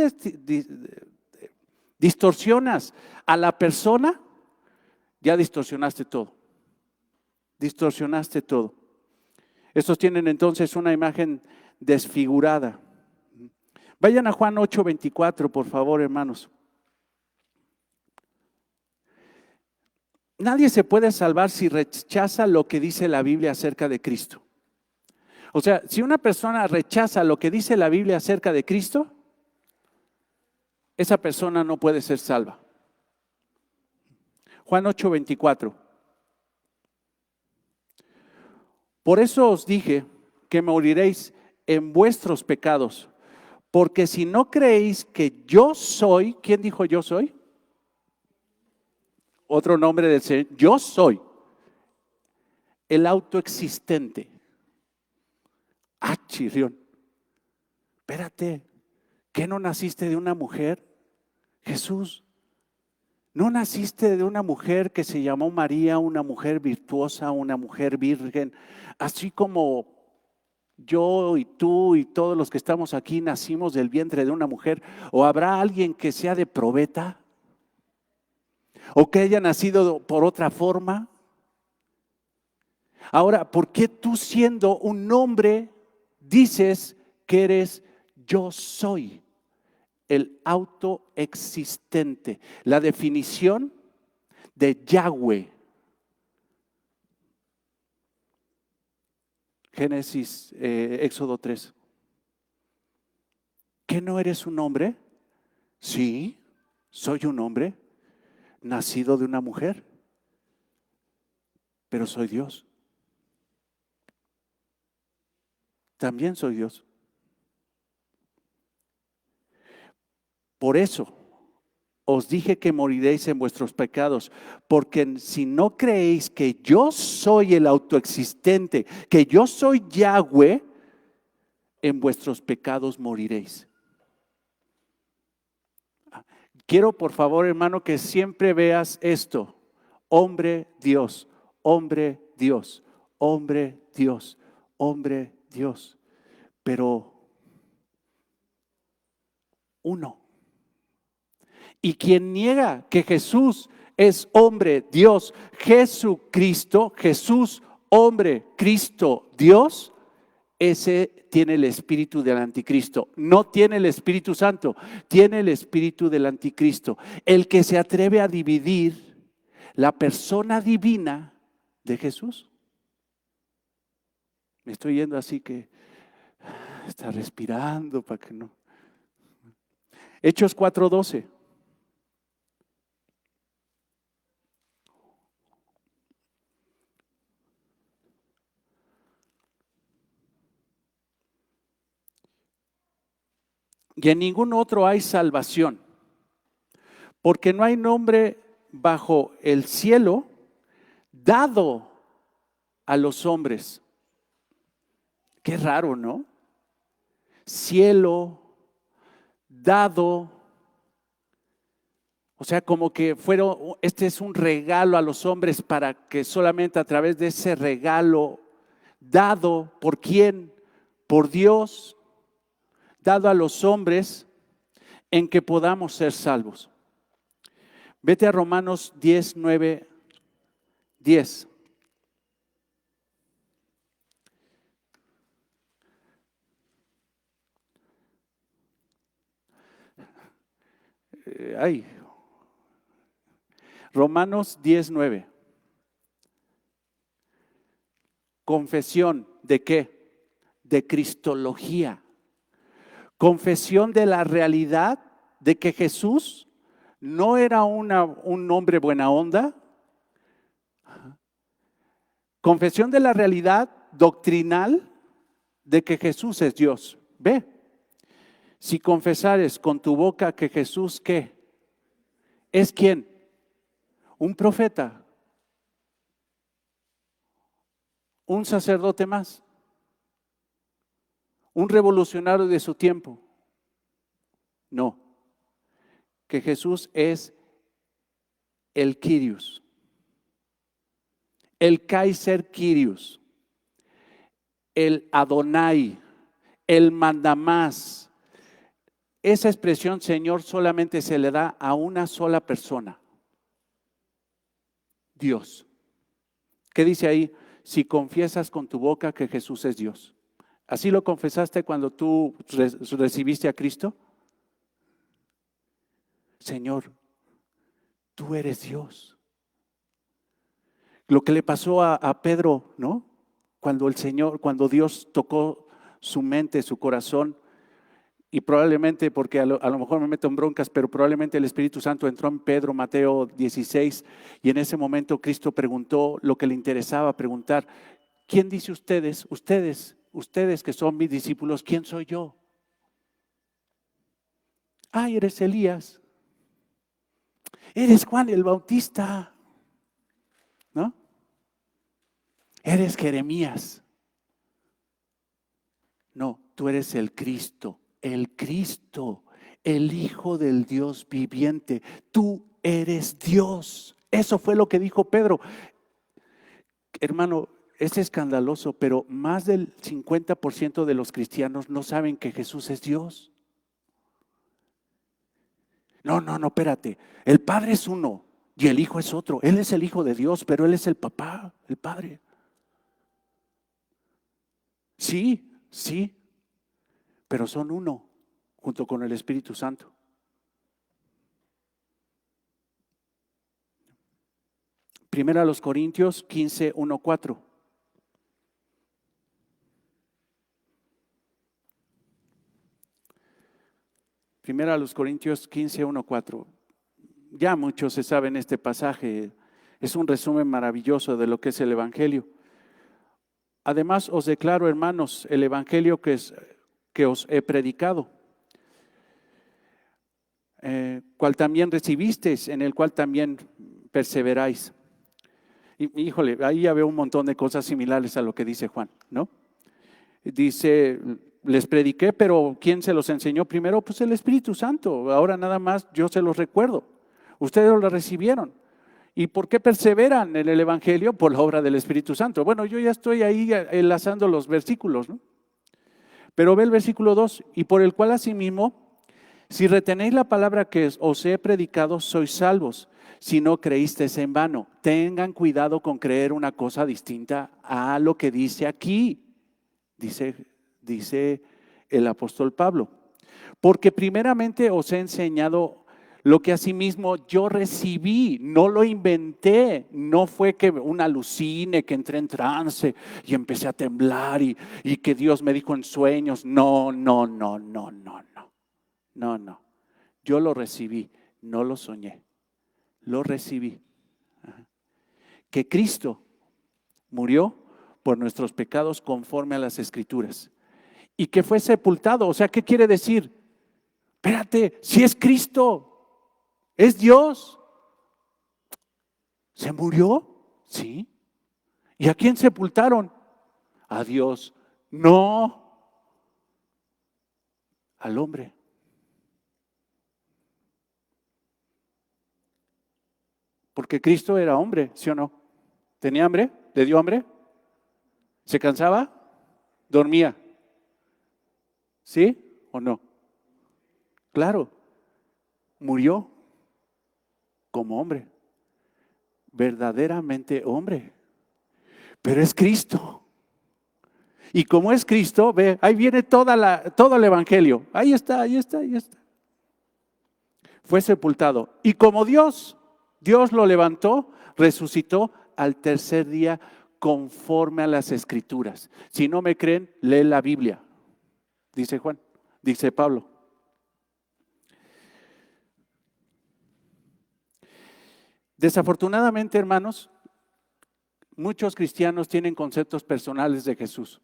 distorsionas a la persona, ya distorsionaste todo. Distorsionaste todo. Estos tienen entonces una imagen desfigurada. Vayan a Juan 8:24, por favor, hermanos. Nadie se puede salvar si rechaza lo que dice la Biblia acerca de Cristo. O sea, si una persona rechaza lo que dice la Biblia acerca de Cristo, esa persona no puede ser salva. Juan 8:24. Por eso os dije que moriréis en vuestros pecados, porque si no creéis que yo soy, ¿quién dijo yo soy? Otro nombre del Señor, yo soy el autoexistente. Ah, chirrión. Espérate, ¿qué no naciste de una mujer? Jesús, ¿no naciste de una mujer que se llamó María, una mujer virtuosa, una mujer virgen? Así como yo y tú y todos los que estamos aquí nacimos del vientre de una mujer. ¿O habrá alguien que sea de probeta? ¿O que haya nacido por otra forma? Ahora, ¿por qué tú siendo un hombre dices que eres yo soy? El autoexistente. La definición de Yahweh. Génesis, Éxodo 3. ¿Que no eres un hombre? Sí, soy un hombre nacido de una mujer, pero soy Dios. También soy Dios. Por eso os dije que moriréis en vuestros pecados, porque si no creéis que yo soy el autoexistente, que yo soy Yahweh, en vuestros pecados moriréis. Quiero, por favor, hermano, que siempre veas esto: hombre, Dios, hombre, Dios, hombre, Dios, hombre, Dios, pero uno. Y quien niega que Jesús es hombre, Dios, Jesucristo, Jesús, hombre, Cristo, Dios, ese tiene el espíritu del anticristo. No tiene el Espíritu Santo, tiene el espíritu del anticristo. El que se atreve a dividir la persona divina de Jesús. Me estoy yendo así que está respirando para que no. Hechos 4:12. Y en ningún otro hay salvación, porque no hay nombre bajo el cielo dado a los hombres. Qué raro, ¿no? Cielo, dado, o sea, como que este es un regalo a los hombres para que solamente a través de ese regalo dado, ¿por quién? Por Dios, dado a los hombres, en que podamos ser salvos. Vete a Romanos 10:9, 10. Romanos 10:9. Confesión ¿de qué? De cristología. Confesión de la realidad de que Jesús no era un hombre buena onda. Confesión de la realidad doctrinal de que Jesús es Dios. Ve, si confesares con tu boca que Jesús, ¿qué? ¿Es quién? Un profeta. Un sacerdote más. Un revolucionario de su tiempo. No. Que Jesús es el Kyrios. El Kaiser Kyrios. El Adonai. El mandamás. Esa expresión, Señor, solamente se le da a una sola persona. Dios. ¿Qué dice ahí? Si confiesas con tu boca que Jesús es Dios. ¿Así lo confesaste cuando tú recibiste a Cristo? Señor, tú eres Dios. Lo que le pasó a Pedro, ¿no? Cuando Dios tocó su mente, su corazón, y probablemente, porque a lo mejor me meto en broncas, pero probablemente el Espíritu Santo entró en Pedro, Mateo 16, y en ese momento Cristo preguntó lo que le interesaba preguntar. ¿Quién dice ustedes que son mis discípulos, quién soy yo? Ay, eres Elías. Eres Juan el Bautista, ¿no? Eres Jeremías. No, tú eres el Cristo, el Hijo del Dios viviente. Tú eres Dios. Eso fue lo que dijo Pedro. Hermano, es escandaloso, pero más del 50% de los cristianos no saben que Jesús es Dios. No, espérate. El Padre es uno y el Hijo es otro. Él es el Hijo de Dios, pero Él es el papá, el Padre. Sí, pero son uno junto con el Espíritu Santo. Primera a los Corintios 15:1-4. Primera a los Corintios 15:1-4. Ya muchos se saben este pasaje. Es un resumen maravilloso de lo que es el Evangelio. Además os declaro, hermanos, el Evangelio que os he predicado, cual también recibisteis, en el cual también perseveráis. Y, híjole, ahí ya veo un montón de cosas similares a lo que dice Juan, ¿no? Dice, les prediqué, pero ¿quién se los enseñó primero? Pues el Espíritu Santo. Ahora nada más yo se los recuerdo. Ustedes lo recibieron. ¿Y por qué perseveran en el Evangelio? Por la obra del Espíritu Santo. Bueno, yo ya estoy ahí enlazando los versículos, ¿no? Pero ve el versículo 2, y por el cual asimismo, Si retenéis la palabra que os he predicado, sois salvos. Si no creísteis en vano, tengan cuidado con creer una cosa distinta a lo que dice aquí, dice el apóstol Pablo. Porque primeramente os he enseñado lo que asimismo yo recibí, no lo inventé, no fue que un alucine, que entré en trance y empecé a temblar y que Dios me dijo en sueños. No. Yo lo recibí, no lo soñé, lo recibí. Que Cristo murió por nuestros pecados conforme a las Escrituras y que fue sepultado. O sea, ¿qué quiere decir? Espérate, si es Cristo, es Dios. ¿Se murió? Sí. ¿Y a quién sepultaron? A Dios. No, al hombre. Porque Cristo era hombre, ¿sí o no? ¿Tenía hambre? ¿Le dio hambre? ¿Se cansaba? ¿Dormía? ¿Sí o no? Claro, murió como hombre, verdaderamente hombre, pero es Cristo. Y como es Cristo, ve, ahí viene todo el evangelio. Ahí está. Fue sepultado. Y como Dios lo levantó, resucitó al tercer día conforme a las Escrituras. Si no me creen, lee la Biblia, dice Juan, dice Pablo. Desafortunadamente, hermanos, muchos cristianos tienen conceptos personales de Jesús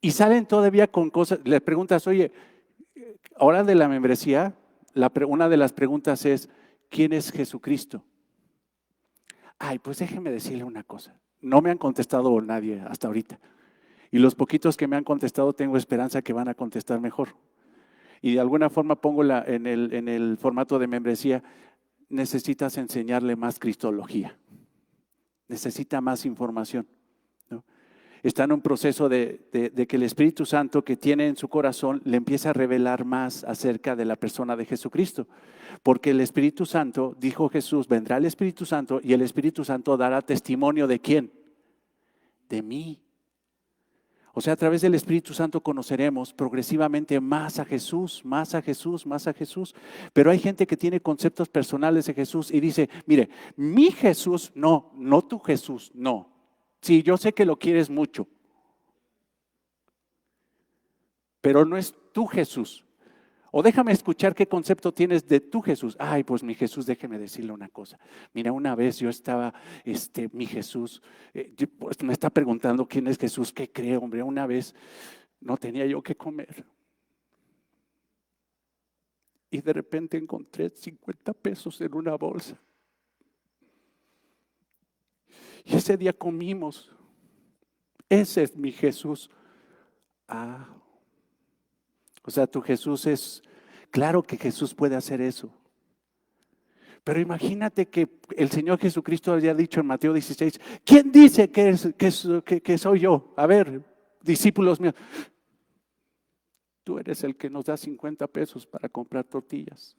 y salen todavía con cosas. Les preguntas, oye, ahora de la membresía, una de las preguntas es, ¿quién es Jesucristo? Ay, pues déjeme decirle una cosa. No me han contestado nadie hasta ahorita. Y los poquitos que me han contestado tengo esperanza que van a contestar mejor. Y de alguna forma pongo en el formato de membresía, necesitas enseñarle más cristología. Necesita más información, ¿no? Está en un proceso de que el Espíritu Santo que tiene en su corazón le empieza a revelar más acerca de la persona de Jesucristo. Porque el Espíritu Santo, dijo Jesús, vendrá el Espíritu Santo y el Espíritu Santo dará testimonio ¿de quién? De mí. O sea, a través del Espíritu Santo conoceremos progresivamente más a Jesús. Pero hay gente que tiene conceptos personales de Jesús y dice, mire, mi Jesús, no tu Jesús, no. Sí, yo sé que lo quieres mucho, pero no es tu Jesús. O déjame escuchar qué concepto tienes de tu Jesús. Ay, pues mi Jesús, déjeme decirle una cosa. Mira, una vez yo estaba, mi Jesús, pues me está preguntando quién es Jesús, ¿qué cree, hombre? Una vez no tenía yo que comer. Y de repente encontré 50 pesos en una bolsa. Y ese día comimos. Ese es mi Jesús. O sea, tu Jesús es, claro que Jesús puede hacer eso. Pero imagínate que el Señor Jesucristo haya dicho en Mateo 16, ¿quién dice que soy yo? A ver, discípulos míos, tú eres el que nos da 50 pesos para comprar tortillas.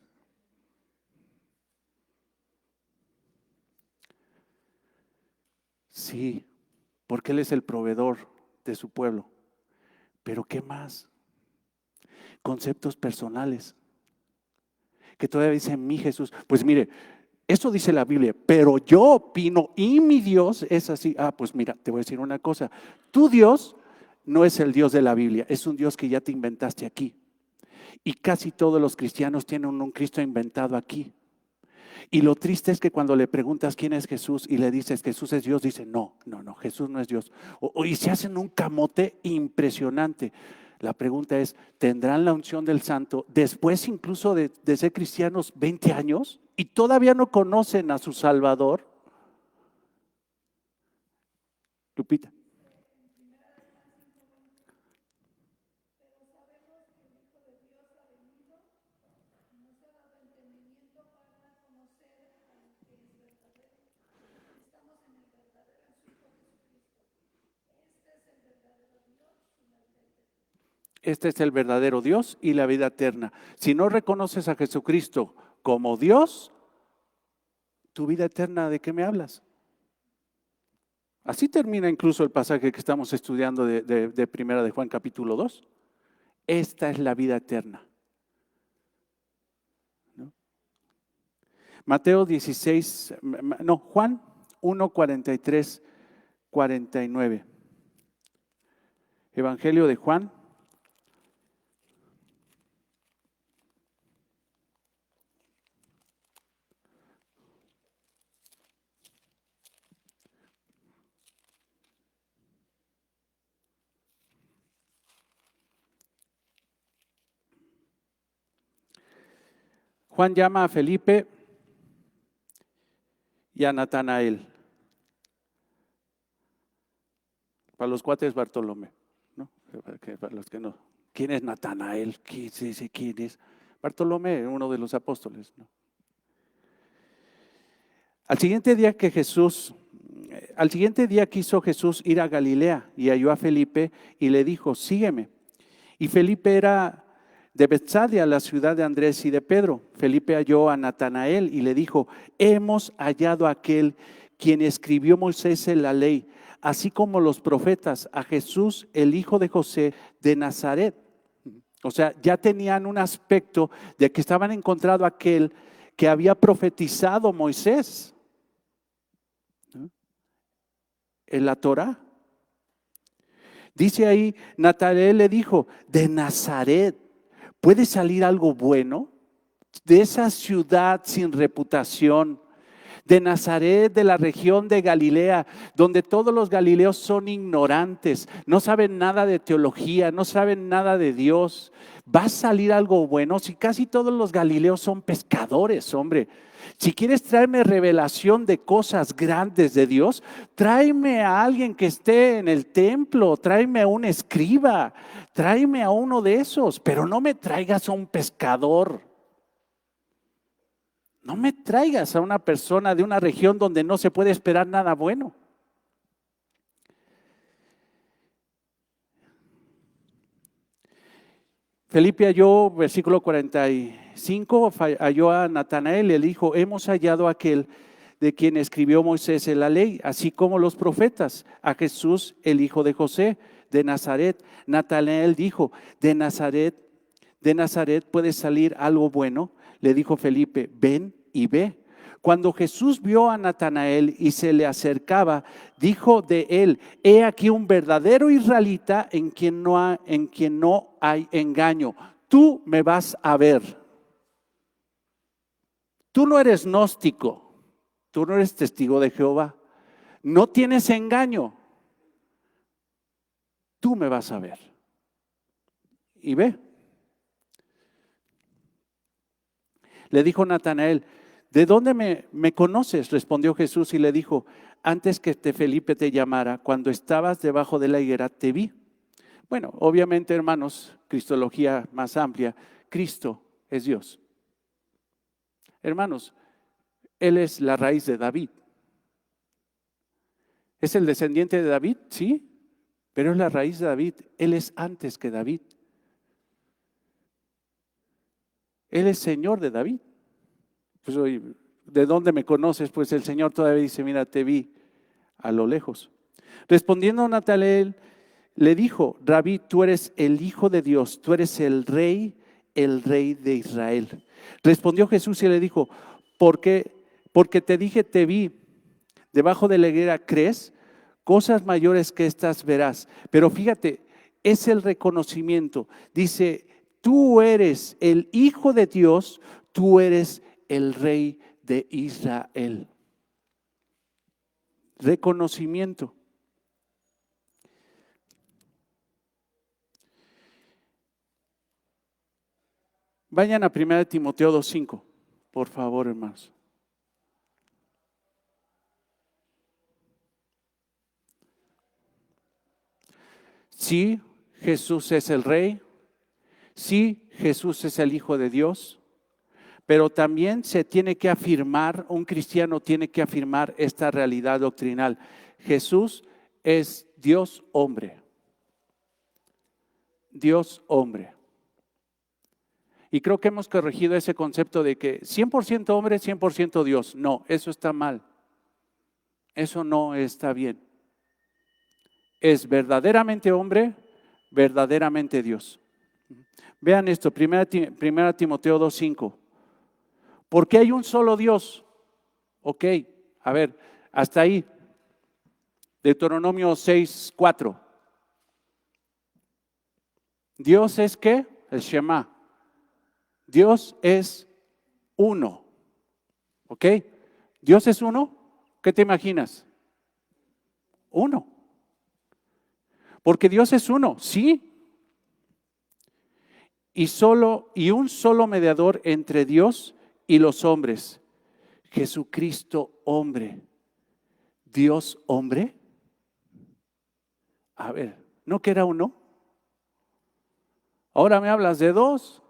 Sí, porque Él es el proveedor de su pueblo. Pero ¿qué más? Conceptos personales. Que todavía dicen mi Jesús. Pues mire, eso dice la Biblia, pero yo opino y mi Dios es así. Pues mira, te voy a decir una cosa. Tu Dios no es el Dios de la Biblia, es un Dios que ya te inventaste aquí. Y casi todos los cristianos tienen un Cristo inventado aquí. Y lo triste es que cuando le preguntas quién es Jesús y le dices Jesús es Dios, dice no, Jesús no es Dios. Y se hacen un camote impresionante. La pregunta es, ¿tendrán la unción del Santo después incluso de ser cristianos 20 años y todavía no conocen a su Salvador? Lupita. Este es el verdadero Dios y la vida eterna. Si no reconoces a Jesucristo como Dios, tu vida eterna, ¿de qué me hablas? Así termina incluso el pasaje que estamos estudiando de Primera de Juan capítulo 2. Esta es la vida eterna. ¿No? Mateo 16, no, Juan 1, 43, 49. Evangelio de Juan. Juan llama a Felipe y a Natanael. Para los cuates Bartolomé, ¿no? Para los que no. ¿Quién es Natanael? ¿Quién es? Bartolomé, uno de los apóstoles, ¿no? Al siguiente día quiso Jesús ir a Galilea y halló a Felipe y le dijo, sígueme. Y Felipe era de Betsaida, la ciudad de Andrés y de Pedro. Felipe halló a Natanael y le dijo, hemos hallado a aquel quien escribió Moisés en la ley, así como los profetas, a Jesús, el hijo de José de Nazaret. O sea, ya tenían un aspecto de que estaban encontrando a aquel que había profetizado Moisés, ¿no? En la Torá. Dice ahí, Natanael le dijo, de Nazaret, ¿puede salir algo bueno? De esa ciudad sin reputación, de Nazaret, de la región de Galilea, donde todos los galileos son ignorantes, no saben nada de teología, no saben nada de Dios. ¿Va a salir algo bueno? Si casi todos los galileos son pescadores, hombre. Si quieres traerme revelación de cosas grandes de Dios, tráeme a alguien que esté en el templo, tráeme a un escriba, tráeme a uno de esos, pero no me traigas a un pescador. No me traigas a una persona de una región donde no se puede esperar nada bueno. Felipe halló, versículo 45, halló a Natanael y le dijo, hemos hallado a aquel de quien escribió Moisés en la ley, así como los profetas, a Jesús, el hijo de José, de Nazaret. Natanael dijo, de Nazaret puede salir algo bueno. Le dijo Felipe, ven y ve. Cuando Jesús vio a Natanael y se le acercaba, dijo de él, he aquí un verdadero israelita en quien no hay engaño. Tú me vas a ver. Tú no eres gnóstico, tú no eres testigo de Jehová, no tienes engaño. Tú me vas a ver. Y ve. Le dijo Natanael, ¿de dónde me conoces? Respondió Jesús y le dijo, antes que Felipe te llamara, cuando estabas debajo de la higuera, te vi. Bueno, obviamente, hermanos, cristología más amplia, Cristo es Dios. Hermanos, Él es la raíz de David. ¿Es el descendiente de David? Sí, pero es la raíz de David. Él es antes que David. Él es Señor de David. Pues, ¿de dónde me conoces? Pues el Señor todavía dice, mira, te vi a lo lejos. Respondiendo Natanael, le dijo, Rabí, tú eres el Hijo de Dios, tú eres el Rey de Israel. Respondió Jesús y le dijo, porque te dije, te vi debajo de la higuera, ¿crees? Cosas mayores que estas verás. Pero fíjate, es el reconocimiento. Dice, tú eres el Hijo de Dios, tú eres el Rey de Israel. Reconocimiento. Vayan a 1 Timoteo 2:5, por favor, hermanos. Sí, Jesús es el Rey. Sí, Jesús es el Hijo de Dios. Pero también se tiene que afirmar, un cristiano tiene que afirmar esta realidad doctrinal. Jesús es Dios hombre. Dios hombre. Y creo que hemos corregido ese concepto de que 100% hombre, 100% Dios. No, eso está mal. Eso no está bien. Es verdaderamente hombre, verdaderamente Dios. Vean esto, 1 Timoteo 2:5. Porque hay un solo Dios. Ok, a ver, hasta ahí. Deuteronomio 6:4. Dios es ¿qué? El Shema. Dios es uno. ¿Ok? Dios es uno. ¿Qué te imaginas? Uno. Porque Dios es uno, sí. Y un solo mediador entre Dios y los hombres. Jesucristo hombre. Dios hombre. A ver, ¿no que era uno? Ahora me hablas de dos.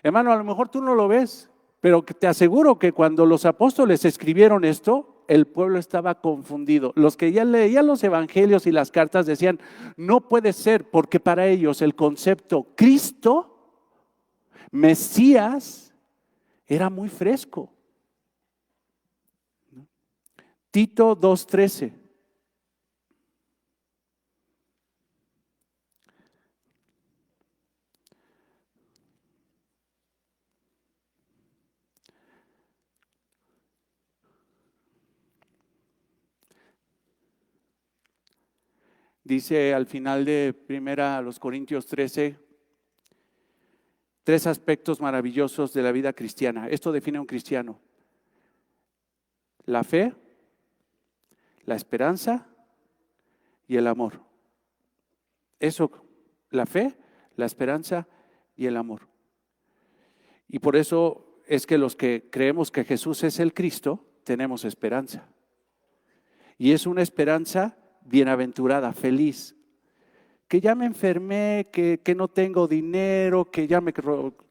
Hermano, a lo mejor tú no lo ves, pero te aseguro que cuando los apóstoles escribieron esto, el pueblo estaba confundido. Los que ya leían los evangelios y las cartas decían, no puede ser, porque para ellos el concepto Cristo, Mesías, era muy fresco. Tito 2:13. Dice al final de 1 Corintios 13, 3 aspectos maravillosos de la vida cristiana. Esto define a un cristiano: la fe, la esperanza y el amor. Eso, la fe, la esperanza y el amor. Y por eso es que los que creemos que Jesús es el Cristo, tenemos esperanza. Y es una esperanza bienaventurada, feliz. Que ya me enfermé, que no tengo dinero, que ya me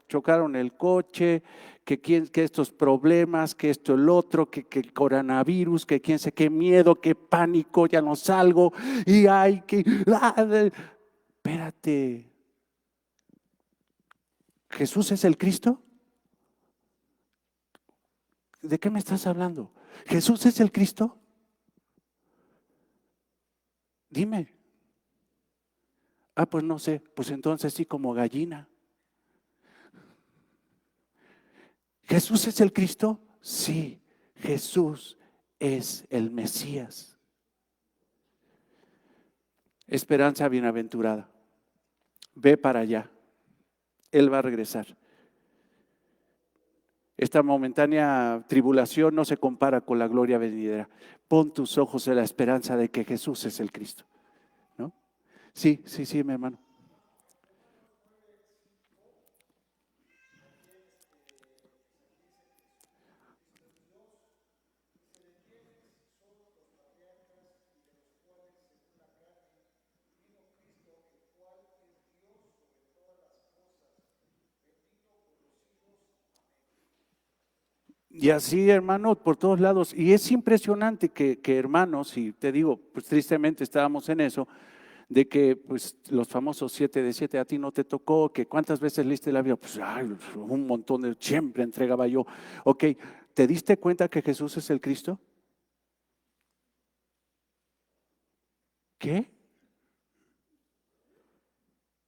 chocaron el coche, que estos problemas, que esto, el otro, que el coronavirus, que quién sé qué miedo, qué pánico, ya no salgo, y ay, que... Espérate, ¿Jesús es el Cristo? ¿De qué me estás hablando? ¿Jesús es el Cristo? Dime. Pues no sé, pues entonces sí, como gallina. ¿Jesús es el Cristo? Sí, Jesús es el Mesías. Esperanza bienaventurada. Ve para allá. Él va a regresar. Esta momentánea tribulación no se compara con la gloria venidera. Pon tus ojos en la esperanza de que Jesús es el Cristo. ¿No? Sí, mi hermano. Y así, hermano, por todos lados. Y es impresionante que hermanos, y te digo, pues tristemente estábamos en eso, de que pues los famosos 7 de 7 a ti no te tocó, que cuántas veces leíste la Biblia, pues un montón siempre entregaba yo. Ok, ¿te diste cuenta que Jesús es el Cristo? ¿Qué?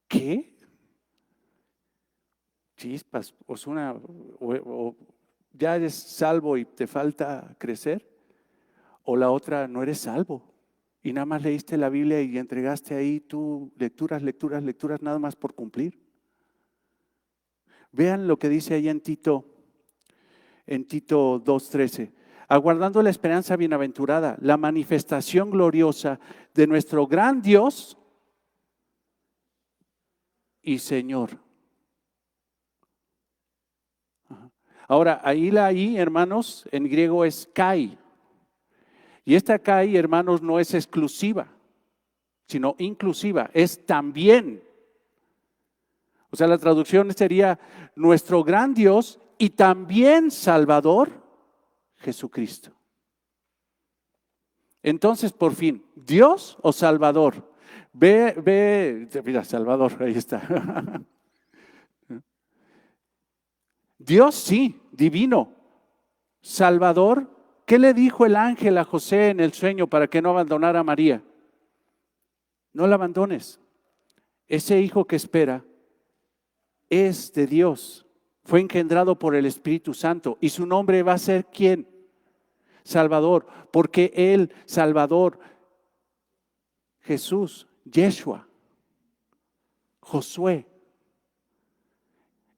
¿Qué? Chispas, o ya eres salvo y te falta crecer, o la otra, no eres salvo y nada más leíste la Biblia y entregaste ahí tú lecturas, nada más por cumplir. Vean lo que dice ahí en Tito 2:13. Aguardando la esperanza bienaventurada, la manifestación gloriosa de nuestro gran Dios y Señor. Ahora, ahí, hermanos, en griego es kai. Y esta kai, hermanos, no es exclusiva, sino inclusiva, es también. O sea, la traducción sería nuestro gran Dios y también Salvador, Jesucristo. Entonces, por fin, ¿Dios o Salvador? Mira, Salvador, ahí está. Dios sí, divino. Salvador, ¿qué le dijo el ángel a José en el sueño para que no abandonara a María? No la abandones. Ese hijo que espera es de Dios. Fue engendrado por el Espíritu Santo. ¿Y su nombre va a ser quién? Salvador. Porque Él, Salvador, Jesús, Yeshua, Josué,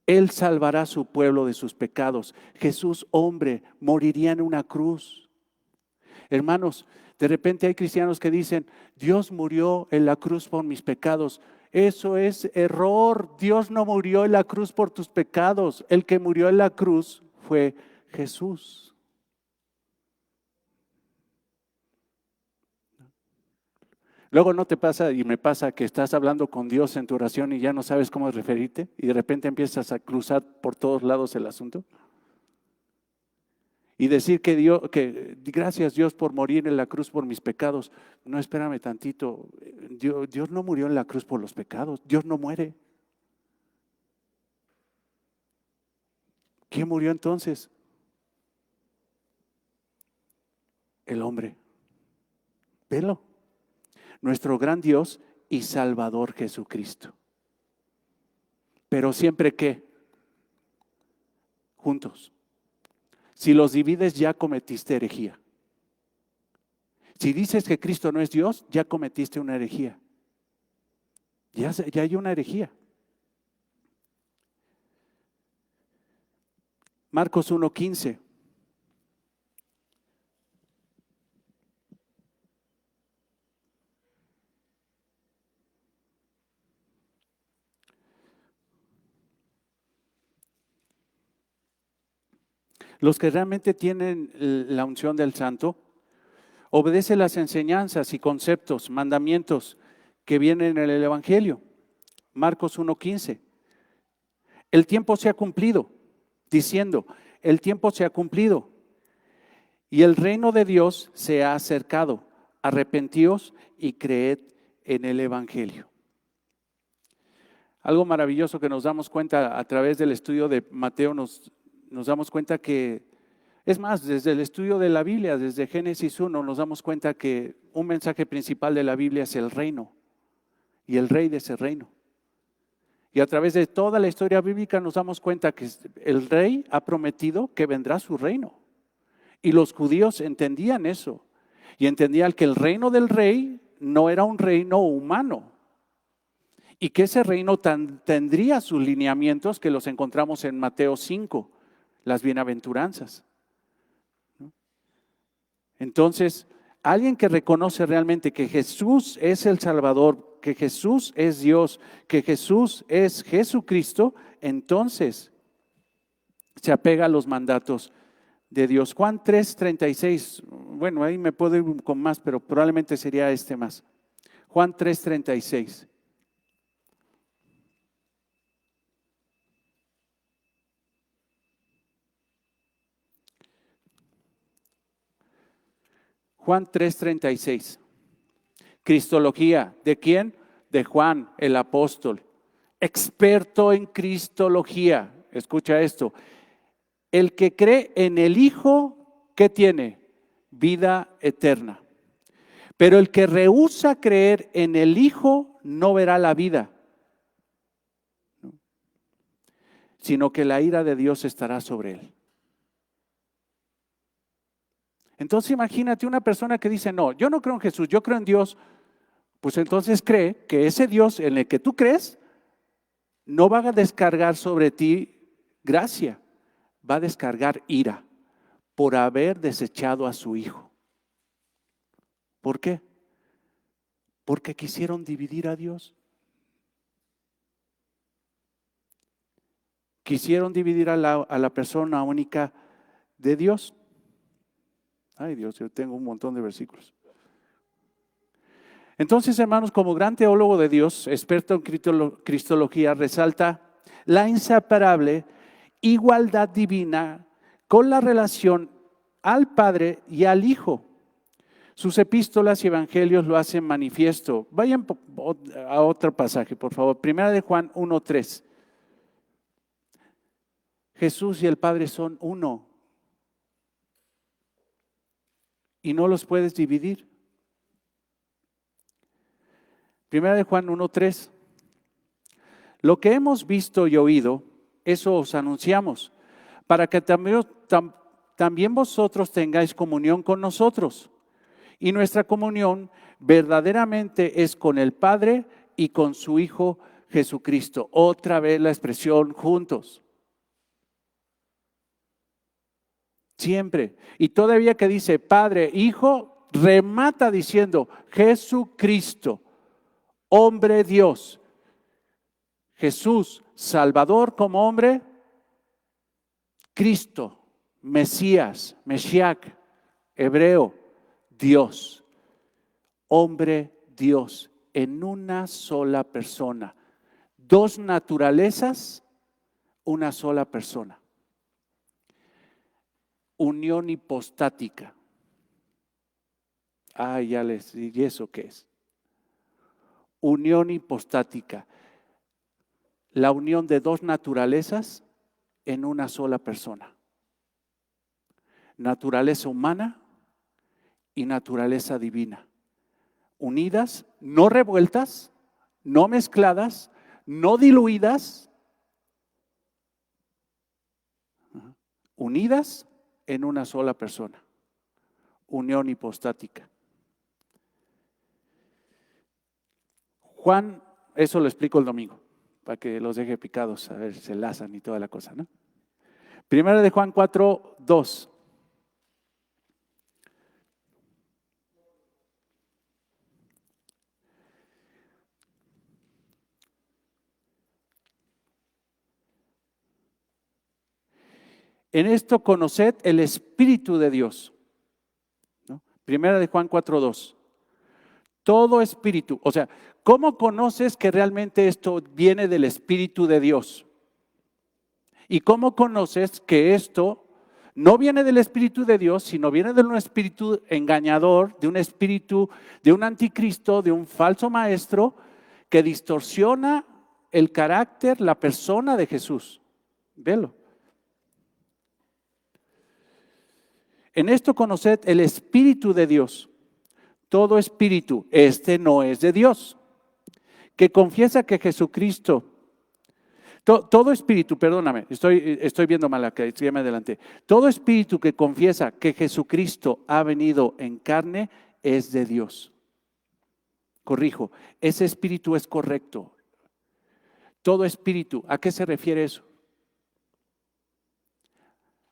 Él salvará a su pueblo de sus pecados. Jesús, hombre, moriría en una cruz. Hermanos, de repente hay cristianos que dicen, Dios murió en la cruz por mis pecados. Eso es error. Dios no murió en la cruz por tus pecados. El que murió en la cruz fue Jesús. Luego no te pasa, y me pasa, que estás hablando con Dios en tu oración y ya no sabes cómo referirte y de repente empiezas a cruzar por todos lados el asunto. Y decir que gracias Dios por morir en la cruz por mis pecados. No, espérame tantito. Dios no murió en la cruz por los pecados. Dios no muere. ¿Quién murió entonces? El hombre. Velo. Nuestro gran Dios y Salvador Jesucristo. Pero siempre que juntos. Si los divides, ya cometiste herejía. Si dices que Cristo no es Dios, ya cometiste una herejía. Ya hay una herejía. Marcos 1:15. Los que realmente tienen la unción del Santo, obedecen las enseñanzas y conceptos, mandamientos que vienen en el Evangelio. Marcos 1:15. El tiempo se ha cumplido, diciendo, el tiempo se ha cumplido y el reino de Dios se ha acercado. Arrepentíos y creed en el Evangelio. Algo maravilloso que nos damos cuenta a través del estudio de Mateo, nos damos cuenta que, es más, desde el estudio de la Biblia, desde Génesis 1, nos damos cuenta que un mensaje principal de la Biblia es el reino y el rey de ese reino. Y a través de toda la historia bíblica nos damos cuenta que el rey ha prometido que vendrá su reino. Y los judíos entendían eso. Y entendían que el reino del rey no era un reino humano. Y que ese reino tendría sus lineamientos que los encontramos en Mateo 5, las bienaventuranzas. Entonces, alguien que reconoce realmente que Jesús es el Salvador, que Jesús es Dios, que Jesús es Jesucristo, entonces se apega a los mandatos de Dios. Juan 3:36, bueno, ahí me puedo ir con más, pero probablemente sería este más. Juan 3:36. Juan 3:36. Cristología, ¿de quién? De Juan, el apóstol, experto en cristología. Escucha esto. El que cree en el Hijo, ¿qué tiene? Vida eterna. Pero el que rehúsa creer en el Hijo no verá la vida, sino que la ira de Dios estará sobre él. Entonces imagínate una persona que dice, no, yo no creo en Jesús, yo creo en Dios. Pues entonces cree que ese Dios en el que tú crees no va a descargar sobre ti gracia, va a descargar ira por haber desechado a su Hijo. ¿Por qué? Porque quisieron dividir a Dios. Quisieron dividir a la persona única de Dios. Ay Dios, yo tengo un montón de versículos. Entonces, hermanos, como gran teólogo de Dios, experto en cristología, resalta la inseparable igualdad divina con la relación al Padre y al Hijo. Sus epístolas y evangelios lo hacen manifiesto. Vayan a otro pasaje, por favor. Primera de Juan 1:3. Jesús y el Padre son uno y no los puedes dividir. Primera de Juan 1:3. Lo que hemos visto y oído, eso os anunciamos, para que también vosotros tengáis comunión con nosotros. Y nuestra comunión verdaderamente es con el Padre y con su Hijo Jesucristo. Otra vez la expresión juntos. Siempre. Y todavía que dice Padre, Hijo, remata diciendo Jesucristo, hombre Dios. Jesús, Salvador como hombre, Cristo, Mesías, Meshiach, hebreo, Dios, hombre Dios, en una sola persona. Dos naturalezas, una sola persona. Unión hipostática. Ya les dije, ¿y eso qué es? Unión hipostática. La unión de dos naturalezas en una sola persona. Naturaleza humana y naturaleza divina. Unidas, no revueltas, no mezcladas, no diluidas. Unidas en una sola persona. Unión hipostática. Juan, eso lo explico el domingo, para que los deje picados, a ver si se enlazan y toda la cosa, ¿no? Primera de Juan 4:2. En esto conoced el Espíritu de Dios. ¿No? Primera de Juan 4:2. Todo espíritu, o sea, ¿cómo conoces que realmente esto viene del Espíritu de Dios? ¿Y cómo conoces que esto no viene del Espíritu de Dios, sino viene de un espíritu engañador, de un espíritu, de un anticristo, de un falso maestro que distorsiona el carácter, la persona de Jesús? Velo. En esto conoced el Espíritu de Dios. Todo espíritu, este no es de Dios, que confiesa que Jesucristo, todo espíritu, perdóname, estoy viendo mal acá, sígueme adelante. Todo espíritu que confiesa que Jesucristo ha venido en carne es de Dios. Corrijo, ese espíritu es correcto. Todo espíritu, ¿a qué se refiere eso?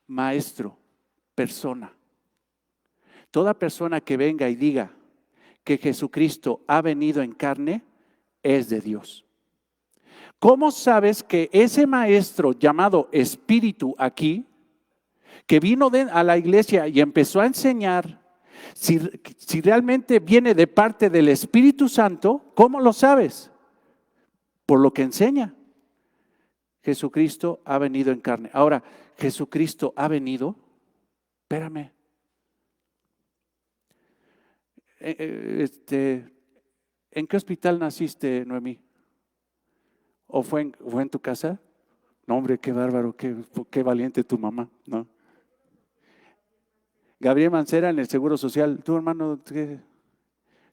Maestro, persona. Toda persona que venga y diga que Jesucristo ha venido en carne es de Dios. ¿Cómo sabes que ese maestro llamado Espíritu aquí, que vino a la iglesia y empezó a enseñar, si realmente viene de parte del Espíritu Santo, ¿cómo lo sabes? Por lo que enseña. Jesucristo ha venido en carne. Ahora, Jesucristo ha venido, espérame. ¿En qué hospital naciste, Noemí? ¿O fue en tu casa? No, hombre, qué bárbaro, qué valiente tu mamá, ¿no? Gabriel Mancera en el Seguro Social. Tu hermano,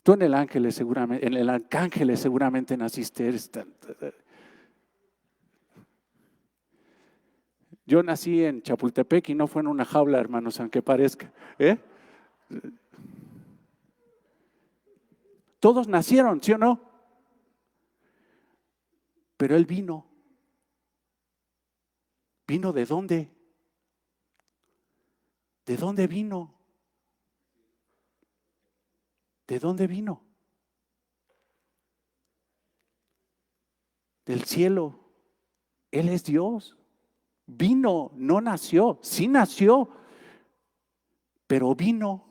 tú en el Ángeles seguramente, en el Arcángeles seguramente naciste. Yo nací en Chapultepec y no fue en una jaula, hermanos, aunque parezca. Todos nacieron, ¿sí o no? Pero Él vino. ¿Vino de dónde? ¿De dónde vino? ¿De dónde vino? Del cielo. Él es Dios. Vino, no nació, sí nació, pero vino.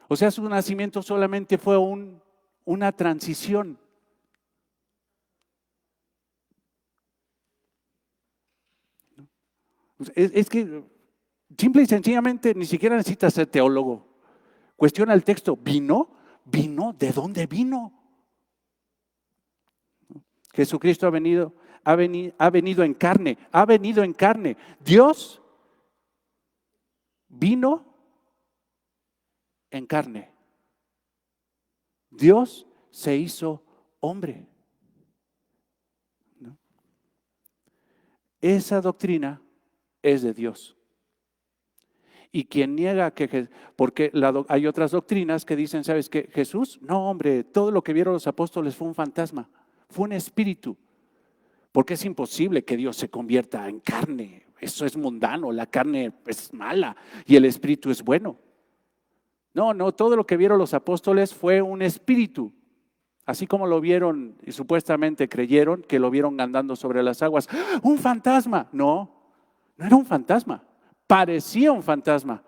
O sea, su nacimiento solamente fue una transición. Es que simple y sencillamente ni siquiera necesitas ser teólogo. Cuestiona el texto, ¿vino? ¿De dónde vino? Jesucristo ha venido en carne. Dios vino en carne. Dios se hizo hombre. ¿No? Esa doctrina es de Dios. Y quien niega que, porque hay otras doctrinas que dicen, ¿sabes qué? Jesús, no hombre, todo lo que vieron los apóstoles fue un fantasma, fue un espíritu. Porque es imposible que Dios se convierta en carne. Eso es mundano, la carne es mala y el espíritu es bueno. No, todo lo que vieron los apóstoles fue un espíritu. Así como lo vieron y supuestamente creyeron que lo vieron andando sobre las aguas. ¡Un fantasma! No era un fantasma. Parecía un fantasma,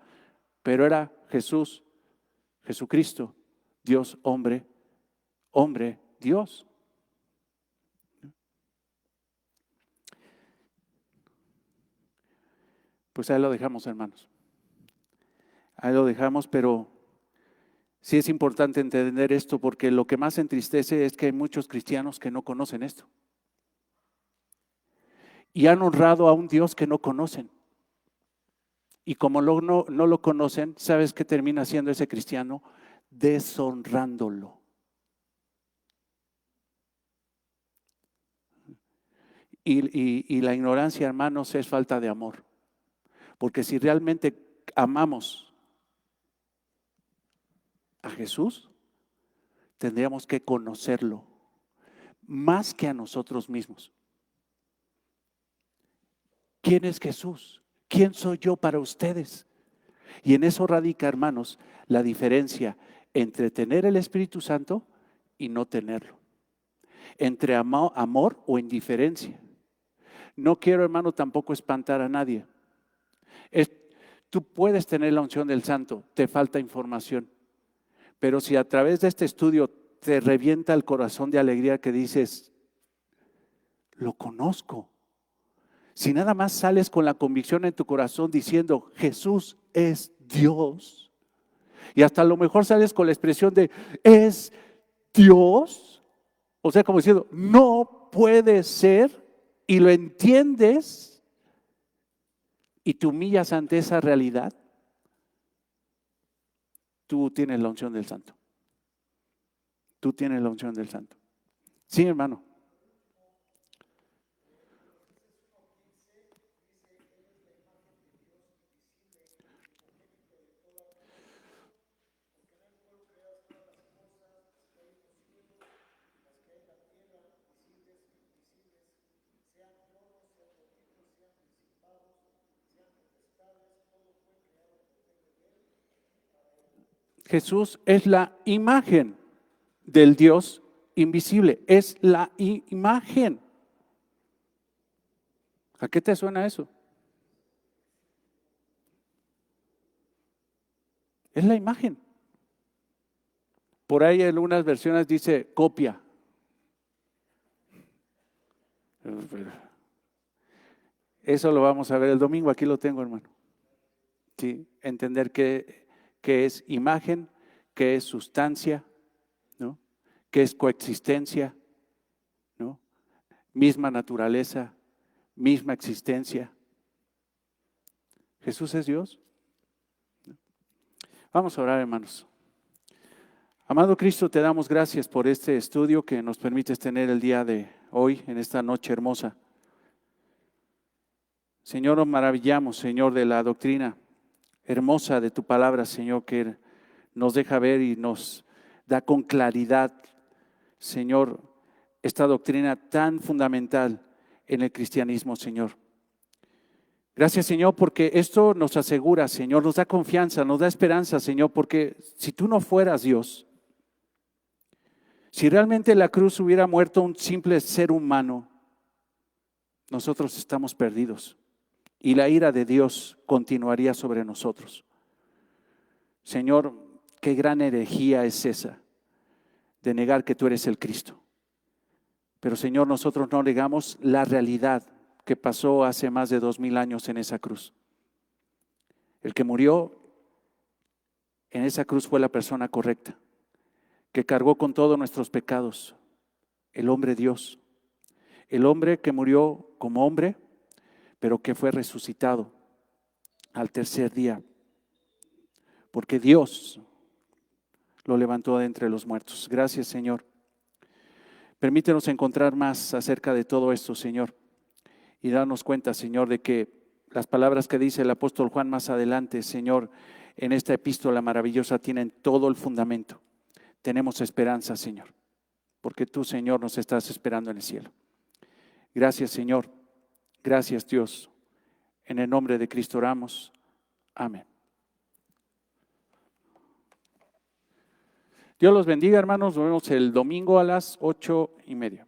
pero era Jesucristo, Dios hombre, Dios. Pues ahí lo dejamos, hermanos. Ahí lo dejamos, pero sí es importante entender esto, porque lo que más entristece es que hay muchos cristianos que no conocen esto. Y han honrado a un Dios que no conocen. Y como no lo conocen, ¿sabes qué termina siendo ese cristiano? Deshonrándolo. Y la ignorancia, hermanos, es falta de amor. Porque si realmente amamos a Jesús, tendríamos que conocerlo más que a nosotros mismos. ¿Quién es Jesús? ¿Quién soy yo para ustedes? Y en eso radica, hermanos, la diferencia entre tener el Espíritu Santo y no tenerlo. Entre amor o indiferencia. No quiero, hermano, tampoco espantar a nadie. Tú puedes tener la unción del Santo, te falta información. Pero si a través de este estudio te revienta el corazón de alegría que dices, lo conozco. Si nada más sales con la convicción en tu corazón diciendo, Jesús es Dios. Y hasta a lo mejor sales con la expresión de, es Dios. O sea, como diciendo, no puede ser. Y lo entiendes y te humillas ante esa realidad. Tú tienes la unción del Santo. Tú tienes la unción del Santo. Sí, hermano. Jesús es la imagen del Dios invisible, es la imagen. ¿A qué te suena eso? Es la imagen. Por ahí en algunas versiones dice copia. Eso lo vamos a ver el domingo, aquí lo tengo, hermano. Sí, entender qué es imagen, qué es sustancia, ¿no? Qué es coexistencia, ¿no? Misma naturaleza, misma existencia. Jesús es Dios. Vamos a orar, hermanos. Amado Cristo, te damos gracias por este estudio que nos permites tener el día de hoy, en esta noche hermosa. Señor, nos maravillamos, Señor, de la doctrina hermosa de tu palabra, Señor, que nos deja ver y nos da con claridad, Señor, esta doctrina tan fundamental en el cristianismo, Señor. Gracias, Señor, porque esto nos asegura, Señor, nos da confianza, nos da esperanza, Señor, porque si tú no fueras Dios, si realmente en la cruz hubiera muerto un simple ser humano, nosotros estamos perdidos y la ira de Dios continuaría sobre nosotros. Señor, qué gran herejía es esa de negar que tú eres el Cristo. Pero, Señor, nosotros no negamos la realidad que pasó hace más de 2000 años en esa cruz. El que murió en esa cruz fue la persona correcta, que cargó con todos nuestros pecados, el hombre Dios, el hombre que murió como hombre, pero que fue resucitado al tercer día, porque Dios lo levantó de entre los muertos. Gracias, Señor. Permítenos encontrar más acerca de todo esto, Señor, y darnos cuenta, Señor, de que las palabras que dice el apóstol Juan más adelante, Señor, en esta epístola maravillosa tienen todo el fundamento. Tenemos esperanza, Señor, porque tú, Señor, nos estás esperando en el cielo. Gracias, Señor. Gracias, Dios. En el nombre de Cristo oramos. Amén. Dios los bendiga, hermanos. Nos vemos el domingo a las 8:30.